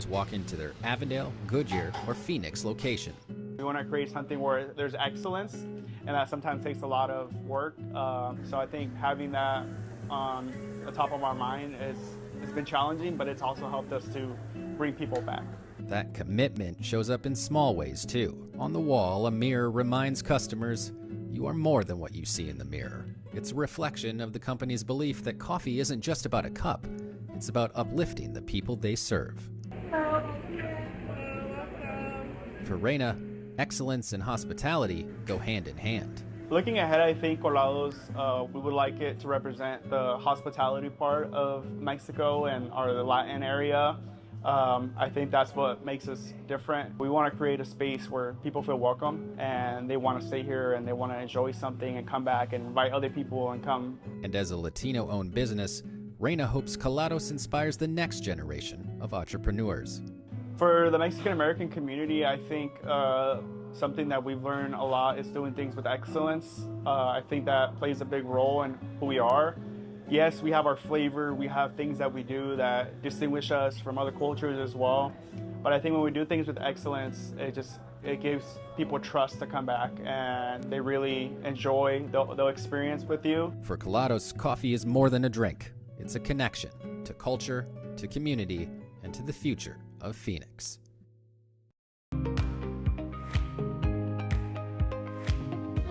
walk into their Avondale, Goodyear, or Phoenix location. We want to create something where there's excellence, and that sometimes takes a lot of work. So I think having that on the top of our mind it's been challenging, but it's also helped us to bring people back. That commitment shows up in small ways too. On the wall, a mirror reminds customers, you are more than what you see in the mirror. It's a reflection of the company's belief that coffee isn't just about a cup, it's about uplifting the people they serve. For Reina, excellence and hospitality go hand in hand. Looking ahead, I think Colados, we would like it to represent the hospitality part of Mexico and the Latin area. I think that's what makes us different. We want to create a space where people feel welcome and they want to stay here and they want to enjoy something and come back and invite other people and come. And as a Latino-owned business, Reina hopes Colados inspires the next generation of entrepreneurs. For the Mexican-American community, I think something that we've learned a lot is doing things with excellence. I think that plays a big role in who we are. Yes, we have our flavor, we have things that we do that distinguish us from other cultures as well. But I think when we do things with excellence, it gives people trust to come back and they really enjoy the experience with you. For Colados, coffee is more than a drink. It's a connection to culture, to community, and to the future of Phoenix.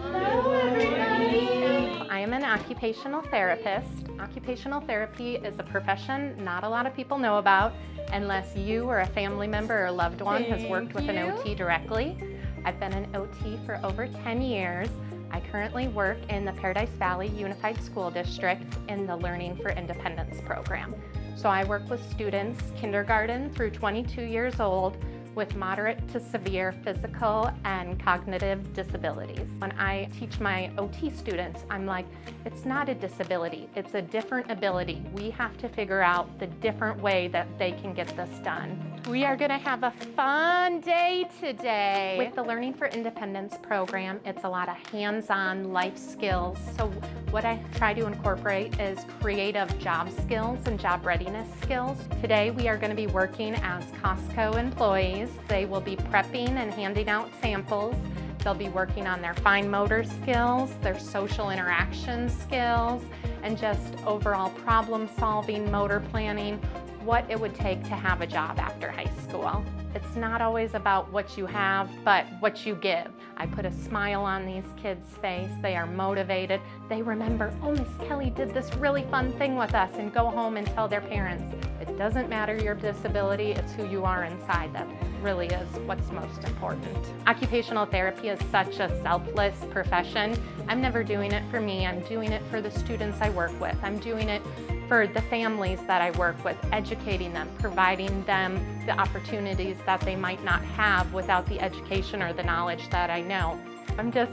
Hello, everybody. I am an occupational therapist. Occupational therapy is a profession not a lot of people know about unless you or a family member or loved one has worked with an OT directly. I've been an OT for over 10 years. I currently work in the Paradise Valley Unified School District in the Learning for Independence program. So I work with students kindergarten through 22 years old with moderate to severe physical and cognitive disabilities. When I teach my OT students, I'm like, it's not a disability, it's a different ability. We have to figure out the different way that they can get this done. We are gonna have a fun day today. With the Learning for Independence program, it's a lot of hands-on life skills. So what I try to incorporate is creative job skills and job readiness skills. Today we are going to be working as Costco employees. They will be prepping and handing out samples. They'll be working on their fine motor skills, their social interaction skills, and just overall problem solving, motor planning, what it would take to have a job after high school. It's not always about what you have, but what you give. I put a smile on these kids' face. They are motivated. They remember, oh, Miss Kelly did this really fun thing with us, and go home and tell their parents. It doesn't matter your disability, it's who you are inside that really is what's most important. Occupational therapy is such a selfless profession. I'm never doing it for me, I'm doing it for the students I work with. I'm doing it for the families that I work with, educating them, providing them the opportunities that they might not have without the education or the knowledge that I know. I'm just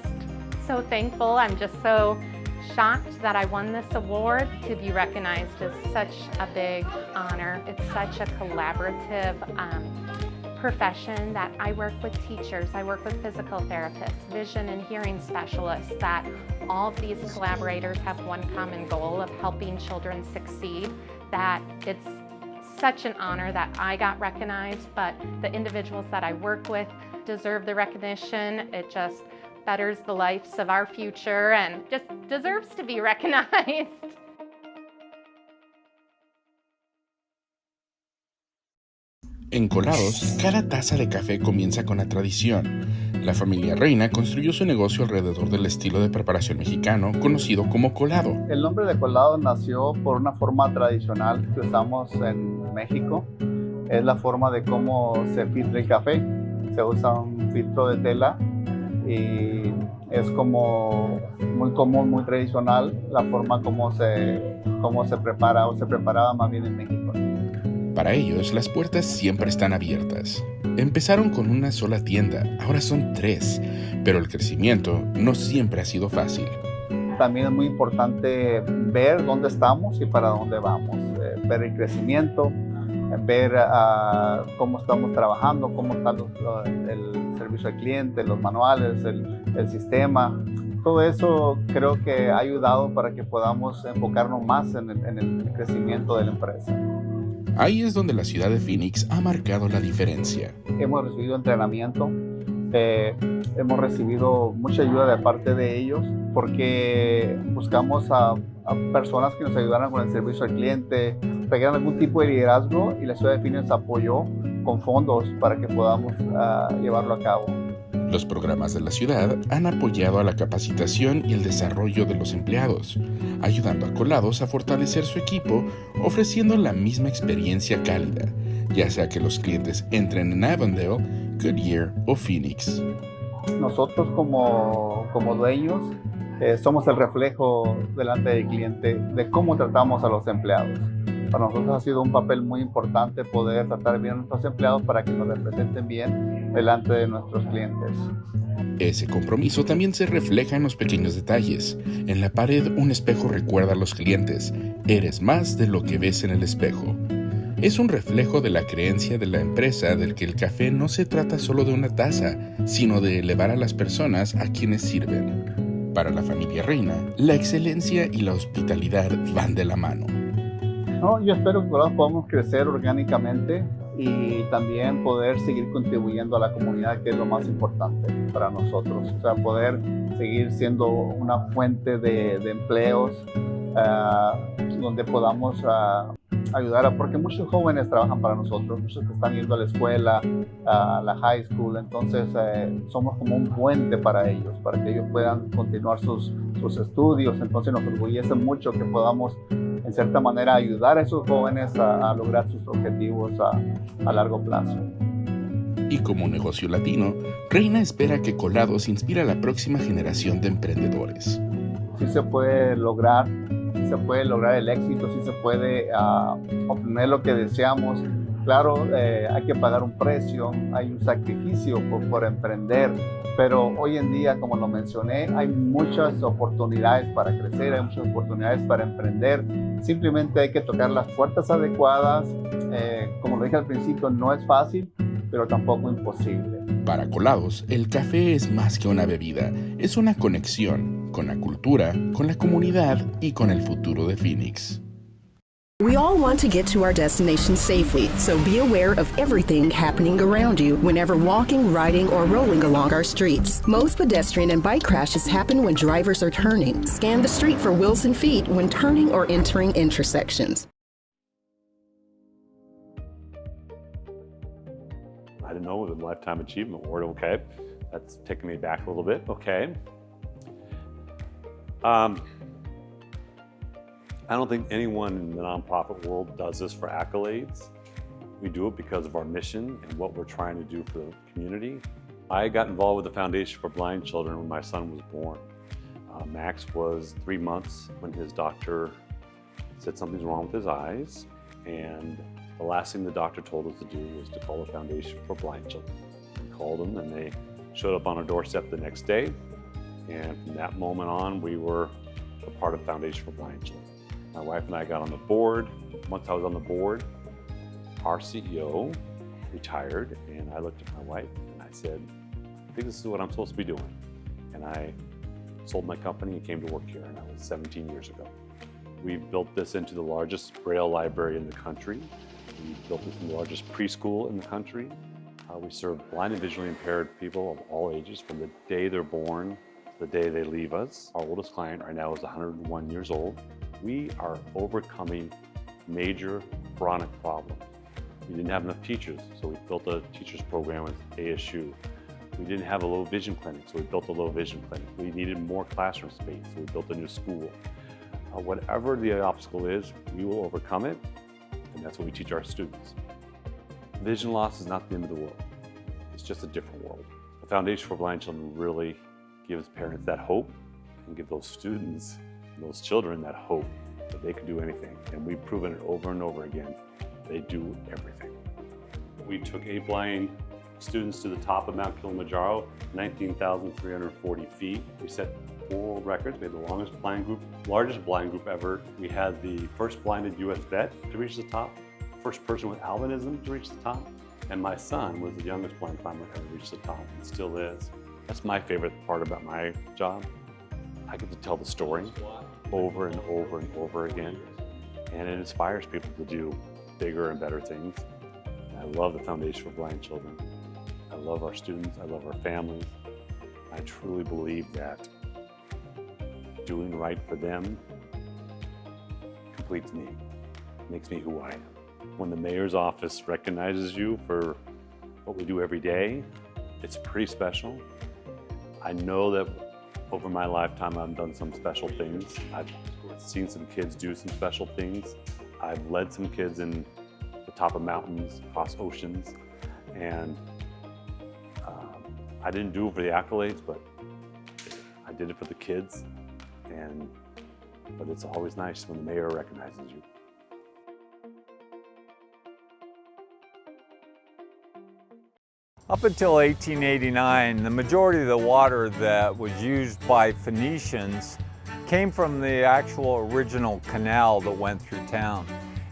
so thankful. I'm just so shocked that I won this award. To be recognized is such a big honor. It's such a collaborative profession that I work with teachers, I work with physical therapists, vision and hearing specialists, that all of these collaborators have one common goal of helping children succeed, that it's such an honor that I got recognized, but the individuals that I work with deserve the recognition. It just betters the lives of our future and just deserves to be recognized. En Colados, cada taza de café comienza con la tradición. La familia Reina construyó su negocio alrededor del estilo de preparación mexicano conocido como colado. El nombre de colado nació por una forma tradicional que usamos en México. Es la forma de cómo se filtra el café. Se usa un filtro de tela y es como muy común, muy tradicional la forma como se prepara o se preparaba más bien en México. Para ellos, las puertas siempre están abiertas. Empezaron con una sola tienda, ahora son 3, pero el crecimiento no siempre ha sido fácil. También es muy importante ver dónde estamos y para dónde vamos, ver el crecimiento, ver cómo estamos trabajando, cómo está el servicio al cliente, los manuales, el sistema. Todo eso creo que ha ayudado para que podamos enfocarnos más en el crecimiento de la empresa. Ahí es donde la ciudad de Phoenix ha marcado la diferencia. Hemos recibido entrenamiento, hemos recibido mucha ayuda de parte de ellos porque buscamos a personas que nos ayudaran con el servicio al cliente, requieran algún tipo de liderazgo y la ciudad de Phoenix apoyó con fondos para que podamos llevarlo a cabo. Los programas de la ciudad han apoyado a la capacitación y el desarrollo de los empleados, ayudando a Colados a fortalecer su equipo, ofreciendo la misma experiencia cálida, ya sea que los clientes entren en Avondale, Goodyear o Phoenix. Nosotros como dueños somos el reflejo delante del cliente de cómo tratamos a los empleados. Para nosotros ha sido un papel muy importante poder tratar bien a nuestros empleados para que nos representen bien delante de nuestros clientes. Ese compromiso también se refleja en los pequeños detalles. En la pared, un espejo recuerda a los clientes: eres más de lo que ves en el espejo. Es un reflejo de la creencia de la empresa del que el café no se trata solo de una taza, sino de elevar a las personas a quienes sirven. Para la familia Reina, la excelencia y la hospitalidad van de la mano. No, yo espero que podamos crecer orgánicamente y también poder seguir contribuyendo a la comunidad, que es lo más importante para nosotros. O sea, poder seguir siendo una fuente de empleos donde podamos ayudar, porque muchos jóvenes trabajan para nosotros, muchos que están yendo a la escuela, a la high school, entonces somos como un puente para ellos, para que ellos puedan continuar sus estudios. Entonces nos orgullece mucho que podamos en cierta manera ayudar a esos jóvenes a lograr sus objetivos a largo plazo. Y como negocio latino, Reina espera que Colados inspire a la próxima generación de emprendedores. Sí se puede lograr el éxito, sí se puede obtener lo que deseamos. Claro, hay que pagar un precio, hay un sacrificio por emprender, pero hoy en día, como lo mencioné, hay muchas oportunidades para crecer, hay muchas oportunidades para emprender. Simplemente hay que tocar las puertas adecuadas. Como lo dije al principio, no es fácil, pero tampoco imposible. Para Colados, el café es más que una bebida, es una conexión con la cultura, con la comunidad y con el futuro de Phoenix. We all want to get to our destination safely, so be aware of everything happening around you whenever walking, riding, or rolling along our streets. Most pedestrian and bike crashes happen when drivers are turning. Scan the street for wheels and feet when turning or entering intersections. I didn't know the Lifetime Achievement Award. Okay, that's taking me back a little bit. Okay. I don't think anyone in the nonprofit world does this for accolades. We do it because of our mission and what we're trying to do for the community. I got involved with the Foundation for Blind Children when my son was born. Max was 3 months when his doctor said something's wrong with his eyes, and the last thing the doctor told us to do was to call the Foundation for Blind Children. We called them and they showed up on our doorstep the next day, and from that moment on we were a part of Foundation for Blind Children. My wife and I got on the board. Once I was on the board, our CEO retired, and I looked at my wife and I said, I think this is what I'm supposed to be doing. And I sold my company and came to work here, and that was 17 years ago. We built this into the largest Braille library in the country. We built this in the largest preschool in the country. We serve blind and visually impaired people of all ages from the day they're born to the day they leave us. Our oldest client right now is 101 years old. We are overcoming major chronic problems. We didn't have enough teachers, so we built a teachers program with ASU. We didn't have a low vision clinic, so we built a low vision clinic. We needed more classroom space, so we built a new school. Whatever the obstacle is, we will overcome it, and that's what we teach our students. Vision loss is not the end of the world. It's just a different world. The Foundation for Blind Children really gives parents that hope and give those students, those children, that hope that they can do anything. And we've proven it over and over again. They do everything. We took 8 blind students to the top of Mount Kilimanjaro, 19,340 feet. We set 4 world records. We had the largest blind group ever. We had the first blinded US vet to reach the top, first person with albinism to reach the top, and my son was the youngest blind climber ever reached the top, and still is. That's my favorite part about my job. I get to tell the story over and over and over again, and it inspires people to do bigger and better things. And I love the Foundation for Blind Children. I love our students, I love our families. I truly believe that doing right for them completes me, makes me who I am. When the mayor's office recognizes you for what we do every day, it's pretty special. I know that over my lifetime I've done some special things. I've seen some kids do some special things. I've led some kids in the top of mountains, across oceans, and I didn't do it for the accolades, but I did it for the kids. But it's always nice when the mayor recognizes you. Up until 1889, the majority of the water that was used by Phoenicians came from the actual original canal that went through town.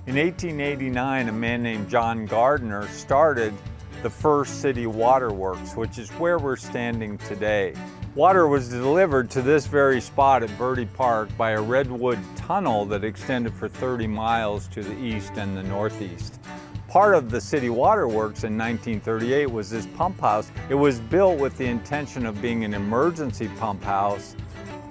In 1889, a man named John Gardner started the first city waterworks, which is where we're standing today. Water was delivered to this very spot at Verde Park by a redwood tunnel that extended for 30 miles to the east and the northeast. Part of the city waterworks in 1938 was this pump house. It was built with the intention of being an emergency pump house.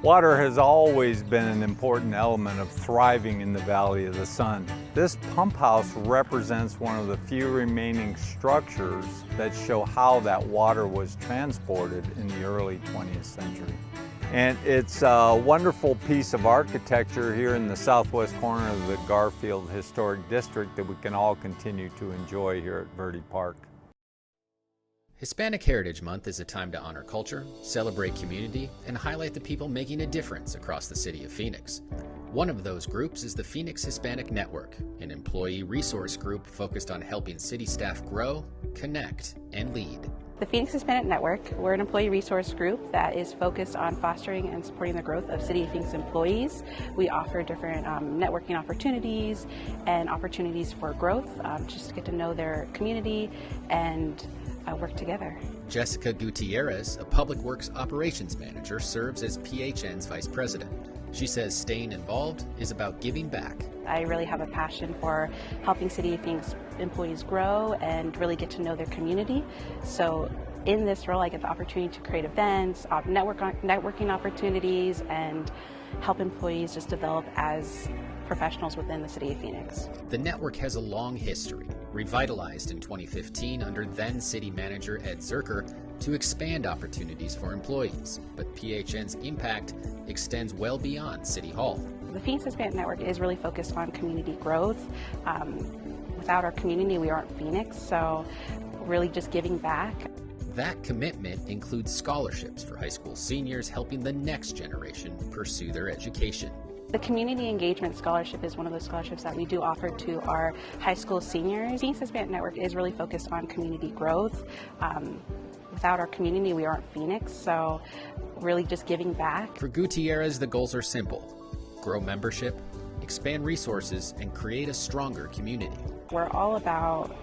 Water has always been an important element of thriving in the Valley of the Sun. This pump house represents one of the few remaining structures that show how that water was transported in the early 20th century. And it's a wonderful piece of architecture here in the southwest corner of the Garfield Historic District that we can all continue to enjoy here at Verde Park. Hispanic Heritage Month is a time to honor culture, celebrate community, and highlight the people making a difference across the city of Phoenix. One of those groups is the Phoenix Hispanic Network, an employee resource group focused on helping city staff grow, connect, and lead. The Phoenix Hispanic Network, we're an employee resource group that is focused on fostering and supporting the growth of City of Phoenix employees. We offer different networking opportunities and opportunities for growth, just to get to know their community and work together. Jessica Gutierrez, a Public Works Operations Manager, serves as PHN's Vice President. She says staying involved is about giving back. I really have a passion for helping City of Phoenix employees grow and really get to know their community. So in this role, I get the opportunity to create events, networking opportunities, and help employees just develop as professionals within the City of Phoenix. The network has a long history, revitalized in 2015 under then City Manager Ed Zerker to expand opportunities for employees. But PHN's impact extends well beyond City Hall. The Phoenix Hispanic Network is really focused on community growth. Without our community, we aren't Phoenix, so really just giving back. That commitment includes scholarships for high school seniors, helping the next generation pursue their education. The Community Engagement Scholarship is one of those scholarships that we do offer to our high school seniors. Phoenix Hispanic Network is really focused on community growth. Without our community, we aren't Phoenix, so really just giving back. For Gutierrez, the goals are simple: grow membership, expand resources, and create a stronger community. We're all about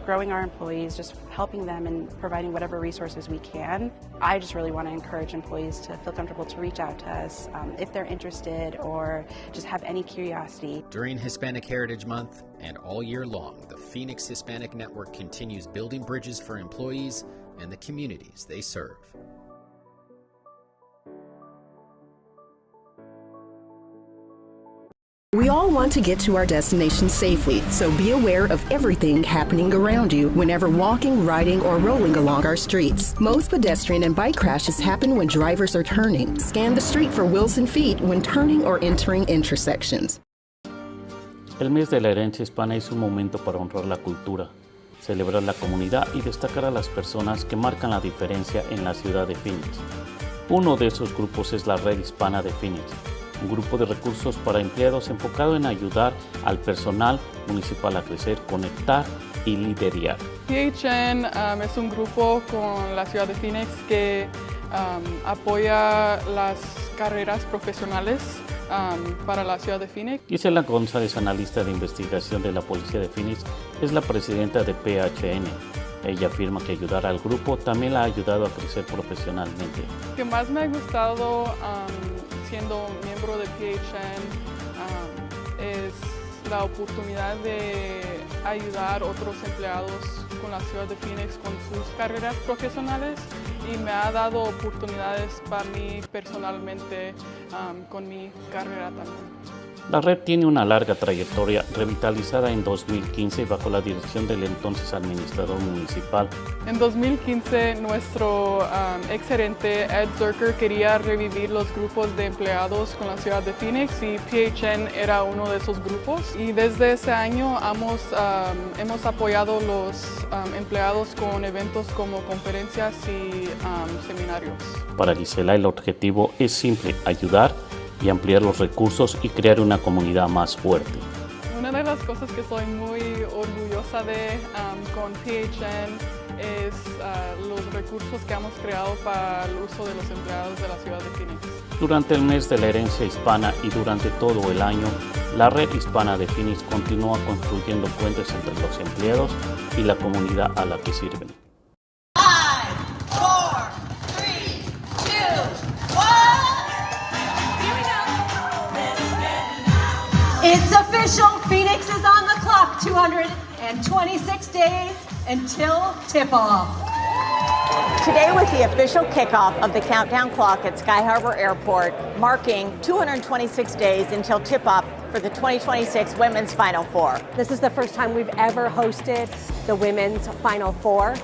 growing our employees, just helping them and providing whatever resources we can. I just really want to encourage employees to feel comfortable to reach out to us if they're interested or just have any curiosity. During Hispanic Heritage Month and all year long, the Phoenix Hispanic Network continues building bridges for employees and the communities they serve. We all want to get to our destination safely, so be aware of everything happening around you whenever walking, riding, or rolling along our streets. Most pedestrian and bike crashes happen when drivers are turning. Scan the street for wheels and feet when turning or entering intersections. El mes de la herencia hispana es un momento para honrar la cultura, celebrar la comunidad y destacar a las personas que marcan la diferencia en la ciudad de Phoenix. Uno de esos grupos es la Red Hispana de Phoenix, un grupo de recursos para empleados enfocado en ayudar al personal municipal a crecer, conectar y liderar. PHN es un grupo con la ciudad de Phoenix que apoya las carreras profesionales para la ciudad de Phoenix. Gisela González, analista de investigación de la Policía de Phoenix, es la presidenta de PHN. Ella afirma que ayudar al grupo también la ha ayudado a crecer profesionalmente. Lo que más me ha gustado siendo miembro de PHN es la oportunidad de ayudar a otros empleados con la ciudad de Phoenix con sus carreras profesionales y me ha dado oportunidades para mí personalmente con mi carrera también. La red tiene una larga trayectoria, revitalizada en 2015 bajo la dirección del entonces administrador municipal. En 2015, nuestro ex-gerente Ed Zerker quería revivir los grupos de empleados con la ciudad de Phoenix y PHN era uno de esos grupos. Y desde ese año hemos apoyado a los empleados con eventos como conferencias y seminarios. Para Gisela, el objetivo es simple: ayudar y ampliar los recursos y crear una comunidad más fuerte. Una de las cosas que soy muy orgullosa de con PHN es los recursos que hemos creado para el uso de los empleados de la ciudad de Phoenix. Durante el mes de la herencia hispana y durante todo el año, la red hispana de Phoenix continúa construyendo puentes entre los empleados y la comunidad a la que sirven. 5, 4, 3, 2, 1. It's official, Phoenix is on the clock, 226 days until tip-off. Today was the official kickoff of the countdown clock at Sky Harbor Airport, marking 226 days until tip-off for the 2026 Women's Final Four. This is the first time we've ever hosted the Women's Final Four.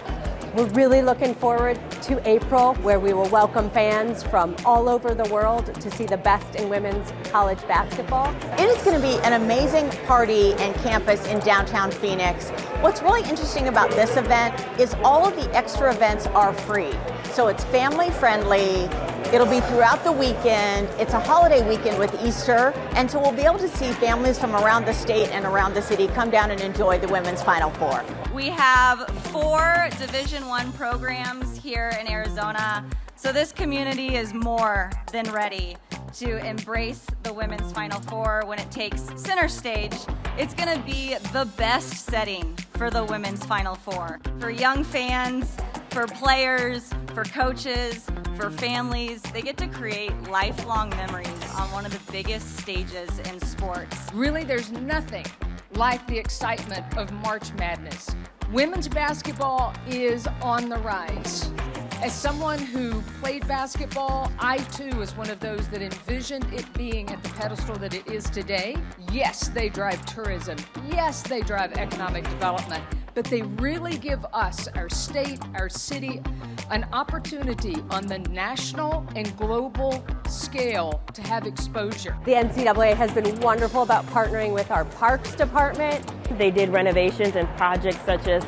We're really looking forward to April, where we will welcome fans from all over the world to see the best in women's college basketball. It is going to be an amazing party and campus in downtown Phoenix. What's really interesting about this event is all of the extra events are free. So it's family friendly. It'll be throughout the weekend. It's a holiday weekend with Easter. And so we'll be able to see families from around the state and around the city come down and enjoy the Women's Final Four. We have 4 Division I programs here in Arizona. So this community is more than ready to embrace the Women's Final Four when it takes center stage. It's going to be the best setting for the Women's Final Four. For young fans, for players, for coaches, for families, they get to create lifelong memories on one of the biggest stages in sports. Really, there's nothing like the excitement of March Madness. Women's basketball is on the rise. As someone who played basketball, I too was one of those that envisioned it being at the pedestal that it is today. Yes, they drive tourism. Yes, they drive economic development. But they really give us, our state, our city, an opportunity on the national and global scale to have exposure. The NCAA has been wonderful about partnering with our Parks Department. They did renovations and projects such as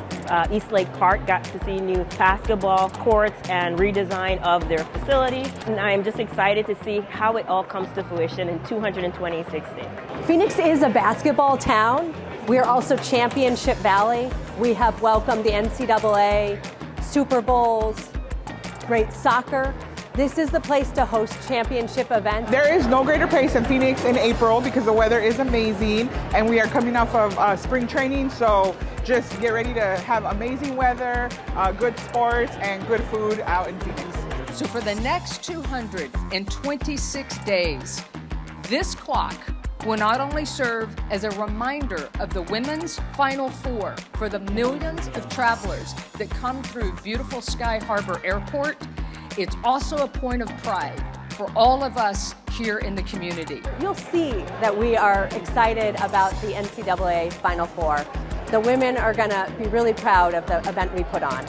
East Lake Park, got to see new basketball courts and redesign of their facilities. And I'm just excited to see how it all comes to fruition in 226 days. Phoenix is a basketball town. We are also Championship Valley. We have welcomed the NCAA, Super Bowls, great soccer. This is the place to host championship events. There is no greater place than Phoenix in April because the weather is amazing and we are coming off of spring training, so just get ready to have amazing weather, good sports, and good food out in Phoenix. So for the next 226 days, this clock will not only serve as a reminder of the Women's Final Four for the millions of travelers that come through beautiful Sky Harbor Airport, it's also a point of pride for all of us here in the community. You'll see that we are excited about the NCAA Final Four. The women are going to be really proud of the event we put on.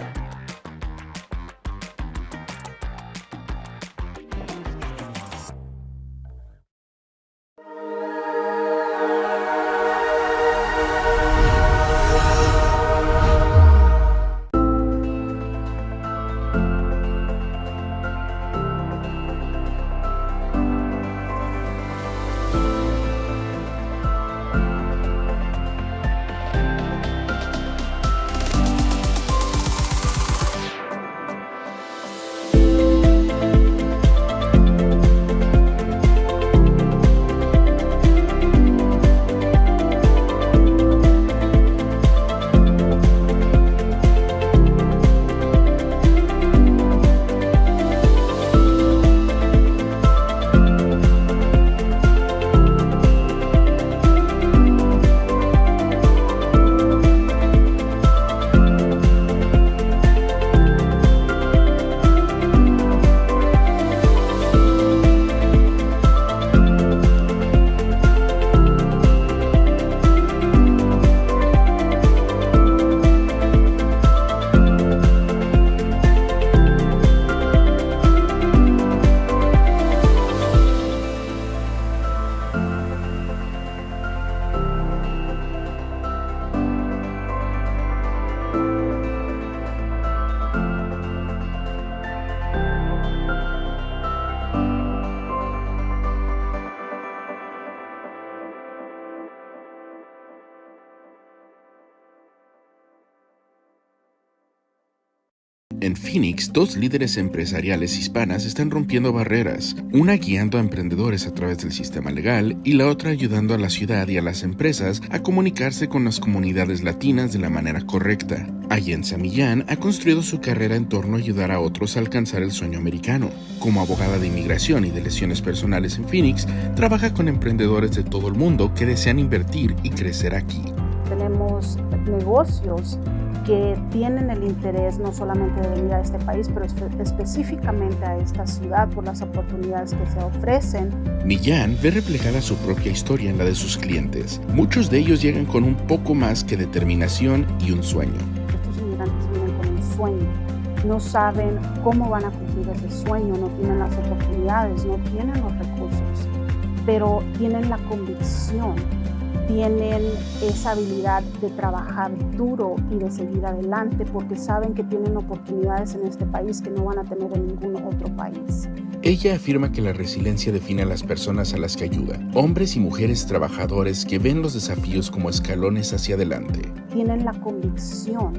En Phoenix, dos líderes empresariales hispanas están rompiendo barreras, una guiando a emprendedores a través del sistema legal y la otra ayudando a la ciudad y a las empresas a comunicarse con las comunidades latinas de la manera correcta. Ayensa Millán ha construido su carrera en torno a ayudar a otros a alcanzar el sueño americano. Como abogada de inmigración y de lesiones personales en Phoenix, trabaja con emprendedores de todo el mundo que desean invertir y crecer aquí. Tenemos negocios que tienen el interés no solamente de venir a este país, pero específicamente a esta ciudad por las oportunidades que se ofrecen. Millán ve reflejada su propia historia en la de sus clientes. Muchos de ellos llegan con un poco más que determinación y un sueño. Estos inmigrantes vienen con un sueño. No saben cómo van a cumplir ese sueño, no tienen las oportunidades, no tienen los recursos, pero tienen la convicción, tienen esa habilidad de trabajar duro y de seguir adelante porque saben que tienen oportunidades en este país que no van a tener en ningún otro país. Ella afirma que la resiliencia define a las personas a las que ayuda, hombres y mujeres trabajadores que ven los desafíos como escalones hacia adelante. Tienen la convicción,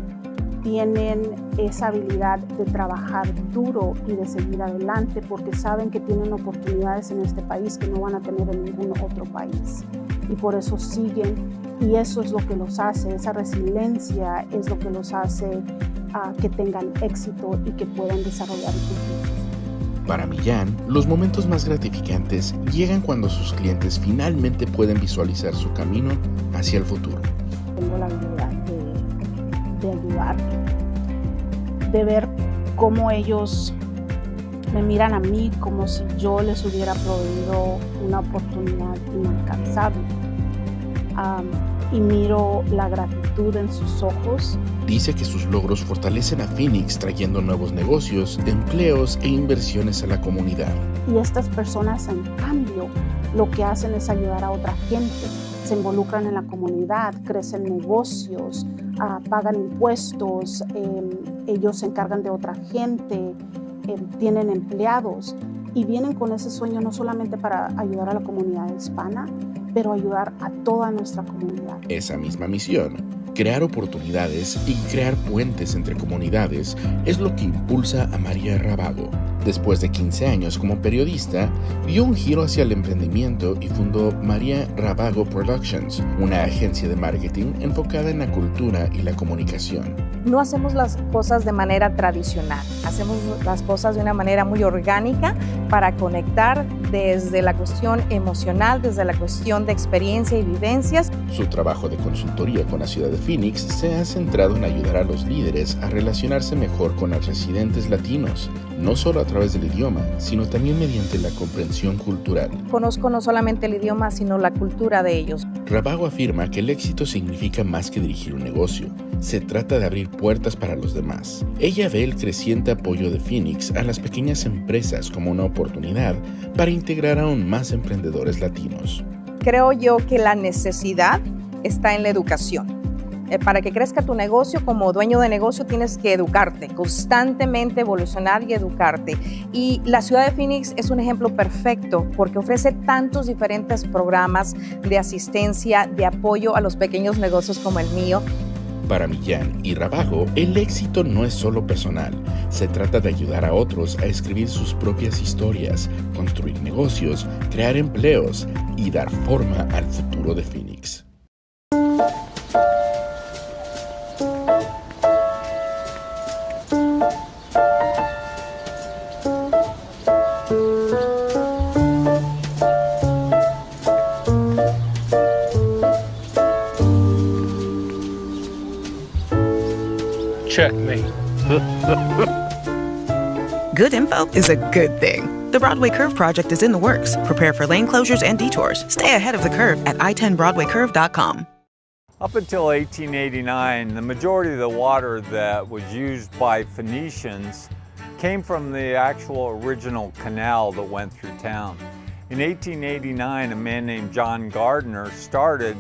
tienen esa habilidad de trabajar duro y de seguir adelante porque saben que tienen oportunidades en este país que no van a tener en ningún otro país. Y por eso siguen, y eso es lo que los hace, esa resiliencia es lo que los hace que tengan éxito y que puedan desarrollar sus futuro. Para Millán, los momentos más gratificantes llegan cuando sus clientes finalmente pueden visualizar su camino hacia el futuro. Tengo la habilidad de ayudar, de ver cómo ellos me miran a mí como si yo les hubiera proveído una oportunidad inalcanzable. Y miro la gratitud en sus ojos. Dice que sus logros fortalecen a Phoenix trayendo nuevos negocios, empleos e inversiones a la comunidad. Y estas personas, en cambio, lo que hacen es ayudar a otra gente. Se involucran en la comunidad, crecen negocios, pagan impuestos, ellos se encargan de otra gente, tienen empleados y vienen con ese sueño no solamente para ayudar a la comunidad hispana, pero ayudar a toda nuestra comunidad. Esa misma misión, crear oportunidades y crear puentes entre comunidades, es lo que impulsa a María Rabago. Después de 15 años como periodista, dio un giro hacia el emprendimiento y fundó María Rabago Productions, una agencia de marketing enfocada en la cultura y la comunicación. No hacemos las cosas de manera tradicional, hacemos las cosas de una manera muy orgánica para conectar desde la cuestión emocional, desde la cuestión de experiencia y vivencias. Su trabajo de consultoría con la ciudad de Phoenix se ha centrado en ayudar a los líderes a relacionarse mejor con los residentes latinos, no solo a través del idioma, sino también mediante la comprensión cultural. Conozco no solamente el idioma, sino la cultura de ellos. Rabago afirma que el éxito significa más que dirigir un negocio. Se trata de abrir puertas para los demás. Ella ve el creciente apoyo de Phoenix a las pequeñas empresas como una oportunidad para integrar aún más emprendedores latinos. Creo yo que la necesidad está en la educación. Para que crezca tu negocio, como dueño de negocio tienes que educarte, constantemente evolucionar y educarte. Y la ciudad de Phoenix es un ejemplo perfecto porque ofrece tantos diferentes programas de asistencia, de apoyo a los pequeños negocios como el mío. Para Millán y Rabago, el éxito no es solo personal. Se trata de ayudar a otros a escribir sus propias historias, construir negocios, crear empleos y dar forma al futuro de Phoenix. Checkmate. Good info is a good thing. The Broadway Curve project is in the works. Prepare for lane closures and detours. Stay ahead of the curve at i10broadwaycurve.com. Up until 1889, the majority of the water that was used by Phoenicians came from the actual original canal that went through town. In 1889, a man named John Gardner started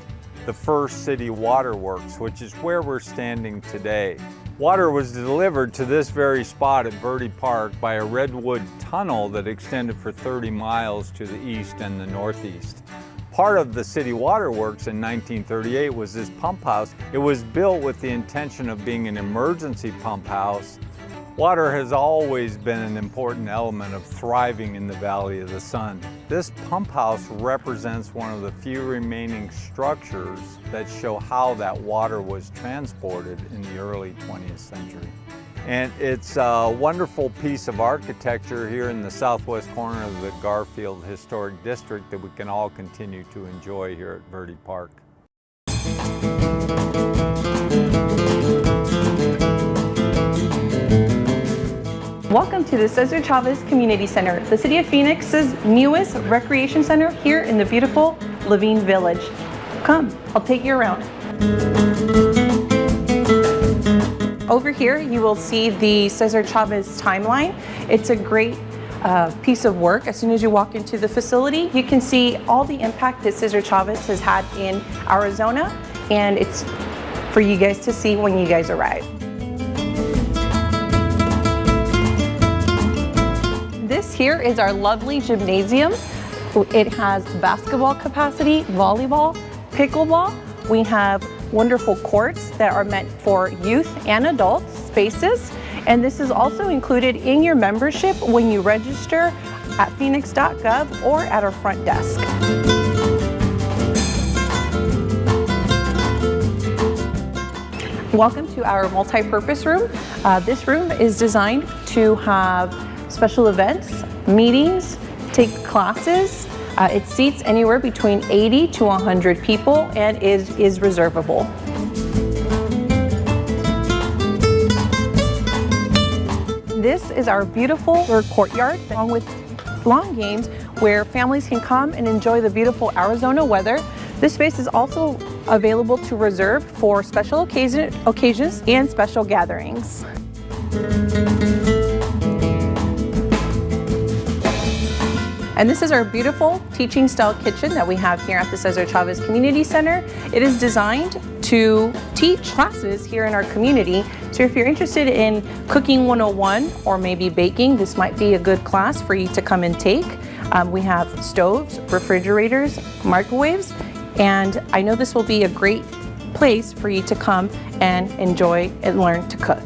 the first city waterworks, which is where we're standing today. Water was delivered to this very spot at Verde Park by a redwood tunnel that extended for 30 miles to the east and the northeast. Part of the city waterworks in 1938 was this pump house. It was built with the intention of being an emergency pump house. Water has always been an important element of thriving in the Valley of the Sun. This pump house represents one of the few remaining structures that show how that water was transported in the early 20th century. And it's a wonderful piece of architecture here in the southwest corner of the Garfield Historic District that we can all continue to enjoy here at Verde Park. Welcome to the Cesar Chavez Community Center, the City of Phoenix's newest recreation center here in the beautiful Levine Village. Come, I'll take you around. Over here, you will see the Cesar Chavez timeline. It's a great piece of work. As soon as you walk into the facility, you can see all the impact that Cesar Chavez has had in Arizona, and it's for you guys to see when you guys arrive. This here is our lovely gymnasium. It has basketball capacity, volleyball, pickleball. We have wonderful courts that are meant for youth and adult spaces. And this is also included in your membership when you register at phoenix.gov or at our front desk. Welcome to our multi-purpose room. This room is designed to have special events, meetings, take classes. It seats anywhere between 80 to 100 people and is reservable. This is our beautiful courtyard, along with lawn games where families can come and enjoy the beautiful Arizona weather. This space is also available to reserve for special occasions and special gatherings. And this is our beautiful teaching style kitchen that we have here at the Cesar Chavez Community Center. It is designed to teach classes here in our community. So if you're interested in cooking 101 or maybe baking, this might be a good class for you to come and take. We have stoves, refrigerators, microwaves, and I know this will be a great place for you to come and enjoy and learn to cook.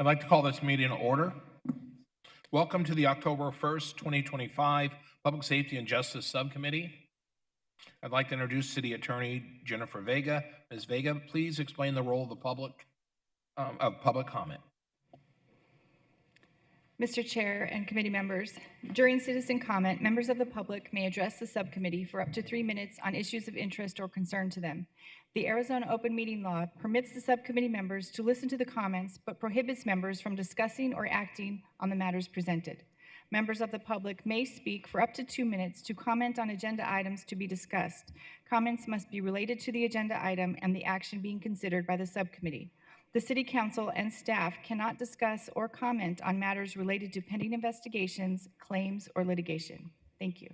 I'd like to call this meeting to order. Welcome to the October 1st, 2025 Public Safety and Justice Subcommittee. I'd like to introduce City Attorney Jennifer Vega. Ms. Vega, please explain the role of the public comment. Mr. Chair and committee members, during citizen comment, members of the public may address the subcommittee for up to 3 minutes on issues of interest or concern to them. The Arizona Open Meeting Law permits the subcommittee members to listen to the comments, but prohibits members from discussing or acting on the matters presented. Members of the public may speak for up to 2 minutes to comment on agenda items to be discussed. Comments must be related to the agenda item and the action being considered by the subcommittee. The City Council and staff cannot discuss or comment on matters related to pending investigations, claims, or litigation. Thank you.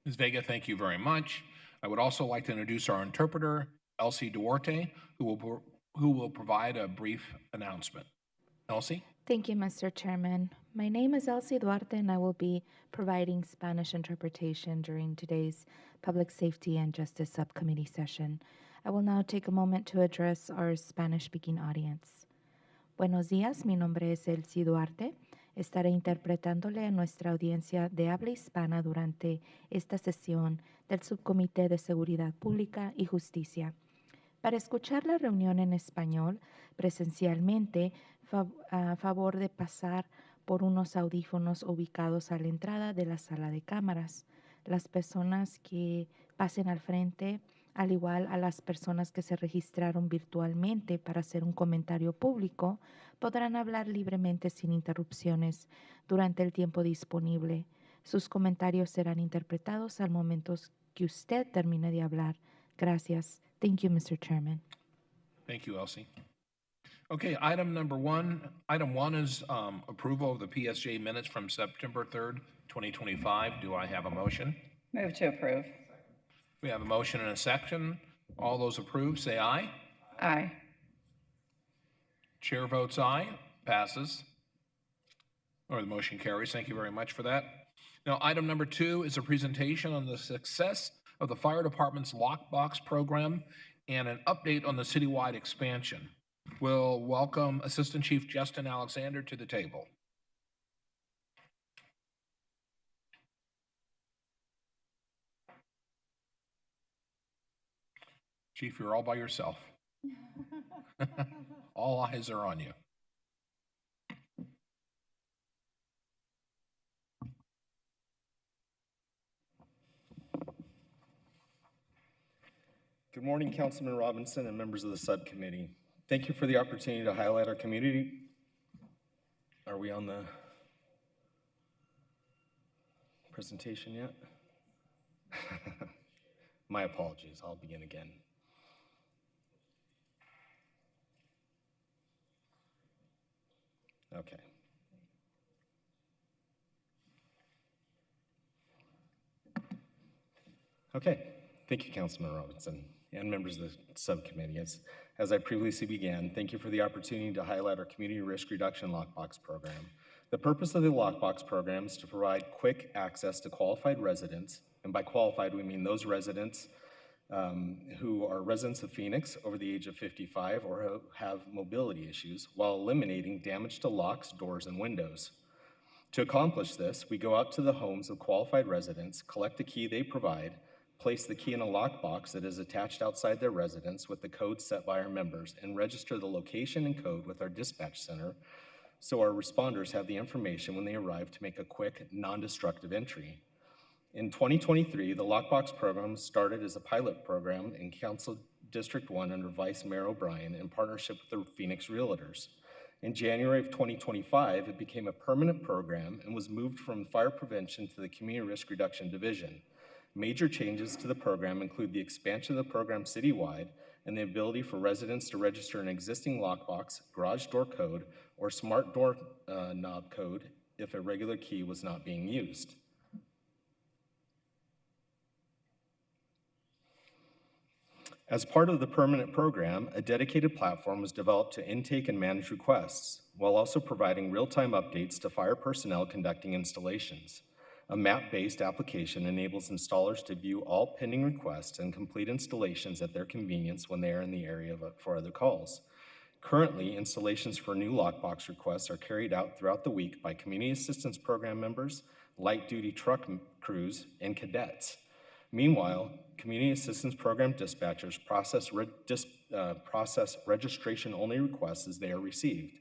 Ms. Vega, thank you very much. I would also like to introduce our interpreter, Elsie Duarte, who will provide a brief announcement. Elsie? Thank you, Mr. Chairman. My name is Elsie Duarte, and I will be providing Spanish interpretation during today's Public Safety and Justice Subcommittee session. I will now take a moment to address our Spanish-speaking audience. Buenos días, mi nombre es Elsie Duarte. Estaré interpretándole a nuestra audiencia de habla hispana durante esta sesión del Subcomité de Seguridad Pública y Justicia. Para escuchar la reunión en español presencialmente, a favor de pasar por unos audífonos ubicados a la entrada de la sala de cámaras. Las personas que pasen al frente, al igual a las personas que se registraron virtualmente para hacer un comentario público, podrán hablar libremente sin interrupciones durante el tiempo disponible. Sus comentarios serán interpretados al momento que usted termine de hablar. Gracias. Thank you, Mr. Chairman. Thank you, Elsie. Okay, item one is approval of the PSJ minutes from September 3rd, 2025. Do I have a motion? Move to approve. We have a motion and a second. All those approved, say aye. Aye. Chair votes aye, passes. Or the motion carries. Thank you very much for that. Now, item number two is a presentation on the success of the fire department's lockbox program and an update on the citywide expansion. We'll welcome Assistant Chief Justin Alexander to the table. Chief, you're all by yourself. All eyes are on you. Good morning, Councilman Robinson and members of the subcommittee. Thank you for the opportunity to highlight our community. Are we on the presentation yet? My apologies, I'll begin again. Okay. Okay, thank you, Councilman Robinson and members of the subcommittee. As I previously began, thank you for the opportunity to highlight our Community Risk Reduction Lockbox Program. The purpose of the Lockbox Program is to provide quick access to qualified residents, and by qualified we mean those residents who are residents of Phoenix over the age of 55 or who have mobility issues, while eliminating damage to locks, doors, and windows. To accomplish this, we go out to the homes of qualified residents, collect the key they provide, place the key in a lockbox that is attached outside their residence with the code set by our members, and register the location and code with our dispatch center so our responders have the information when they arrive to make a quick, non-destructive entry. In 2023, the Lockbox program started as a pilot program in Council District 1 under Vice Mayor O'Brien in partnership with the Phoenix Realtors. In January of 2025, it became a permanent program and was moved from fire prevention to the Community Risk Reduction Division. Major changes to the program include the expansion of the program citywide and the ability for residents to register an existing lockbox, garage door code, or smart door knob code if a regular key was not being used. As part of the permanent program, a dedicated platform was developed to intake and manage requests, while also providing real-time updates to fire personnel conducting installations. A map-based application enables installers to view all pending requests and complete installations at their convenience when they are in the area for other calls. Currently, installations for new lockbox requests are carried out throughout the week by Community Assistance Program members, light-duty truck crews, and cadets. Meanwhile, Community Assistance Program dispatchers process registration-only requests as they are received.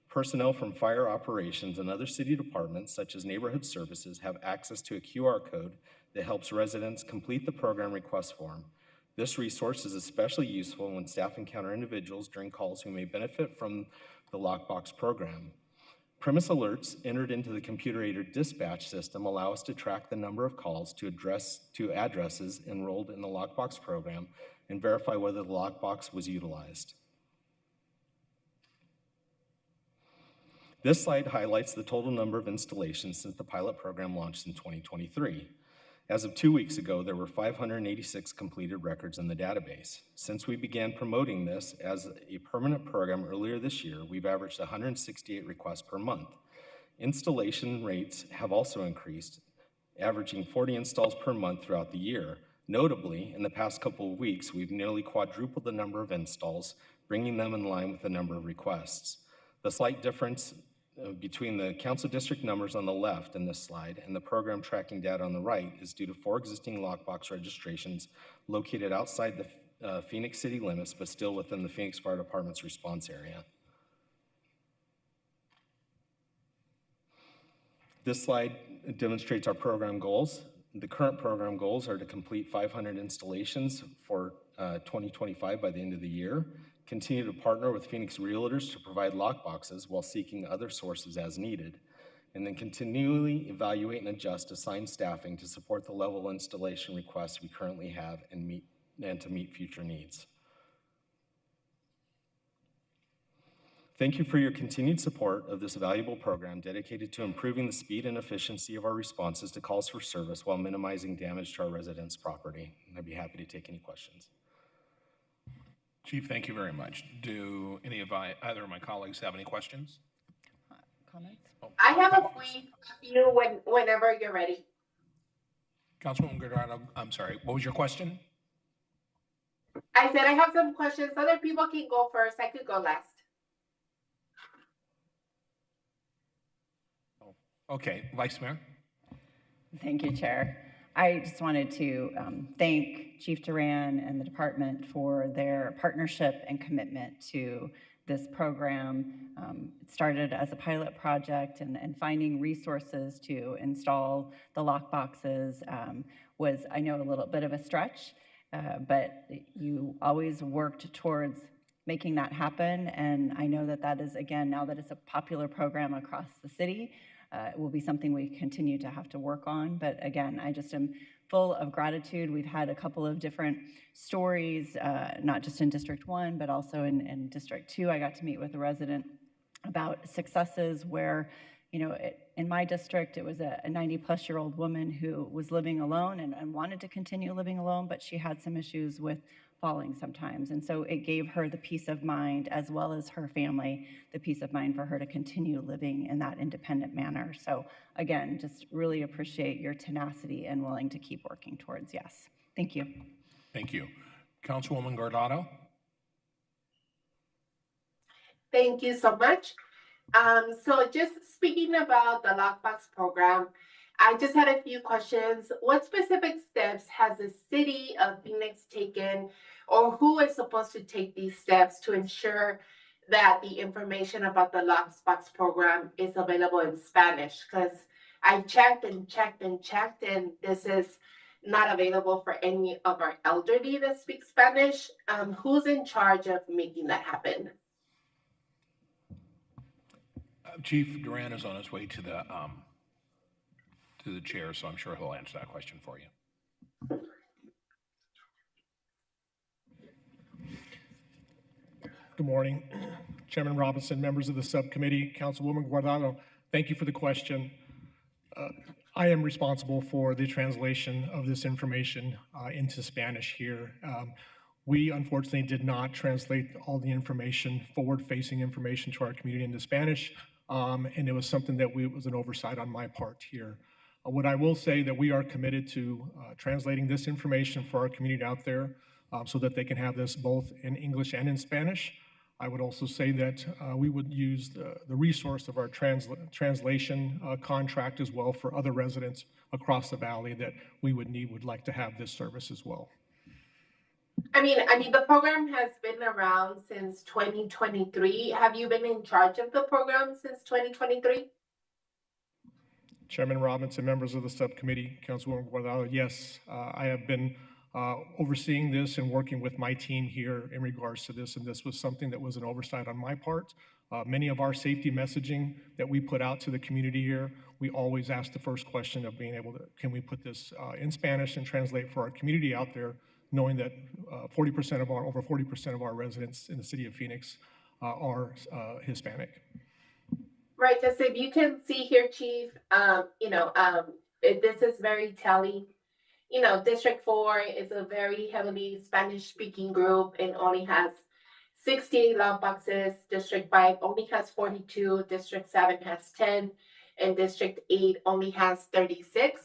Personnel from fire operations and other city departments, such as neighborhood services, have access to a QR code that helps residents complete the program request form. This resource is especially useful when staff encounter individuals during calls who may benefit from the Lockbox program. Premise alerts entered into the computer-aided dispatch system allow us to track the number of calls to addresses enrolled in the Lockbox program and verify whether the Lockbox was utilized. This slide highlights the total number of installations since the pilot program launched in 2023. As of 2 weeks ago, there were 586 completed records in the database. Since we began promoting this as a permanent program earlier this year, we've averaged 168 requests per month. Installation rates have also increased, averaging 40 installs per month throughout the year. Notably, in the past couple of weeks, we've nearly quadrupled the number of installs, bringing them in line with the number of requests. The slight difference between the council district numbers on the left in this slide and the program tracking data on the right is due to 4 existing lockbox registrations located outside the Phoenix city limits, but still within the Phoenix Fire Department's response area. This slide demonstrates our program goals. The current program goals are to complete 500 installations for 2025 by the end of the year, continue to partner with Phoenix Realtors to provide lockboxes while seeking other sources as needed, and then continually evaluate and adjust assigned staffing to support the level of installation requests we currently have and to meet future needs. Thank you for your continued support of this valuable program dedicated to improving the speed and efficiency of our responses to calls for service while minimizing damage to our residents' property. And I'd be happy to take any questions. Chief, thank you very much. Do any of either of my colleagues have any questions? Comments? I have a few whenever you're ready. Councilwoman Guardado, I'm sorry, what was your question? I said I have some questions. Other people can go first. I could go last. Okay, Vice Mayor. Thank you, Chair. I just wanted to thank Chief Duran and the department for their partnership and commitment to this program. It started as a pilot project, and finding resources to install the lock boxes was, I know, a little bit of a stretch, but you always worked towards making that happen. And I know that that is, again, now that it's a popular program across the city, it will be something we continue to have to work on. But again, I just am full of gratitude. We've had a couple of different stories, not just in District 1, but also in District 2. I got to meet with a resident about successes where, you know, in my district, it was a 90-plus-year-old woman who was living alone and wanted to continue living alone, but she had some issues with falling sometimes. And so it gave her the peace of mind, as well as her family, the peace of mind for her to continue living in that independent manner. So again, just really appreciate your tenacity and willing to keep working towards yes. Thank you. Thank you. Councilwoman Guardado. Thank you so much. So just speaking about the lockbox program, I just had a few questions. What specific steps has the city of Phoenix taken, or who is supposed to take these steps to ensure that the information about the lockbox program is available in Spanish? Because I've checked and checked and checked, and this is not available for any of our elderly that speak Spanish. Who's in charge of making that happen? Chief Duran is on his way to the chair, so I'm sure he'll answer that question for you. Good morning, Chairman Robinson, members of the subcommittee, Councilwoman Guardado. Thank you for the question. I am responsible for the translation of this information into Spanish here. We unfortunately did not translate all the information, forward-facing information to our community into Spanish, and it was something that was an oversight on my part here. What I will say that we are committed to translating this information for our community out there so that they can have this both in English and in Spanish. I would also say that we would use the resource of our translation contract as well for other residents across the valley that we would like to have this service as well. I mean, the program has been around since 2023. Have you been in charge of the program since 2023? Chairman Robinson, members of the subcommittee, Councilwoman Guardado, yes, I have been overseeing this and working with my team here in regards to this, and this was something that was an oversight on my part. Many of our safety messaging that we put out to the community here, we always ask the first question of being able to, can we put this in Spanish and translate for our community out there, knowing that over 40% of our residents in the city of Phoenix are Hispanic. Right, because if you can see here, Chief, this is very telling. You know, District 4 is a very heavily Spanish-speaking group and only has 68 lock boxes. District 5 only has 42. District 7 has 10. And District 8 only has 36.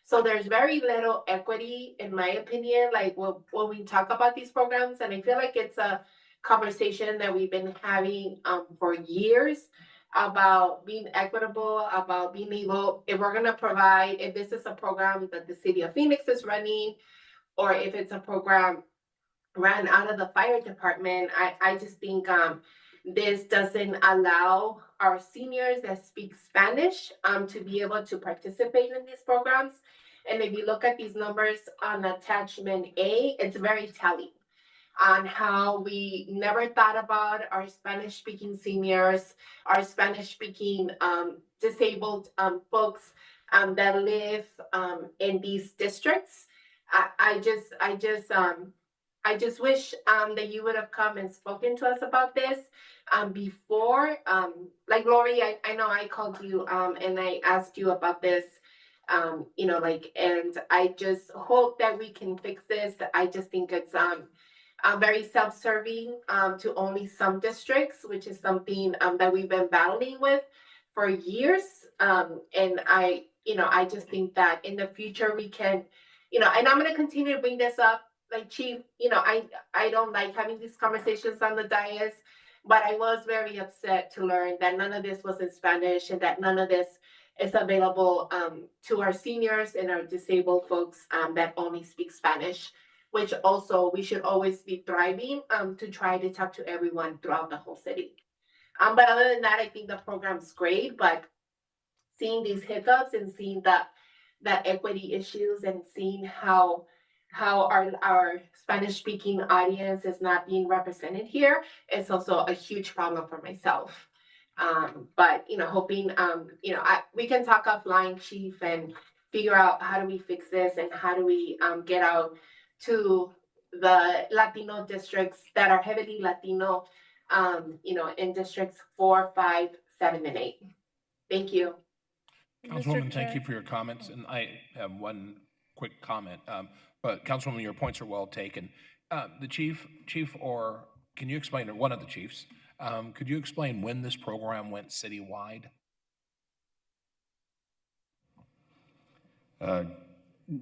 So there's very little equity, in my opinion, like when we talk about these programs. And I feel like it's a conversation that we've been having for years, about being equitable, about being able, if we're going to provide, if this is a program that the city of Phoenix is running, or if it's a program ran out of the fire department, I just think this doesn't allow our seniors that speak Spanish to be able to participate in these programs. And if you look at these numbers on attachment A, it's very telling on how we never thought about our Spanish-speaking seniors, our Spanish-speaking disabled folks that live in these districts. I I just wish that you would have come and spoken to us about this before. Like Lori, I know I called you and I asked you about this. And I just hope that we can fix this. I just think it's very self-serving to only some districts, which is something that we've been battling with for years. And I just think that in the future we can, and I'm going to continue to bring this up. Like Chief, I don't like having these conversations on the dais, but I was very upset to learn that none of this was in Spanish and that none of this is available to our seniors and our disabled folks that only speak Spanish, which also we should always be thriving to try to talk to everyone throughout the whole city. But other than that, I think the program's great, but seeing these hiccups and seeing that equity issues and seeing how our Spanish speaking audience is not being represented here is also a huge problem for myself. But hoping we can talk offline, Chief, and figure out how do we fix this and how do we get out to the Latino districts that are heavily Latino, in districts 4, 5, 7, and 8. Thank you. Councilwoman, thank you for your comments, and I have one quick comment. But Councilwoman, your points are well taken. The chief, or can you explain, or one of the chiefs, could you explain when this program went citywide?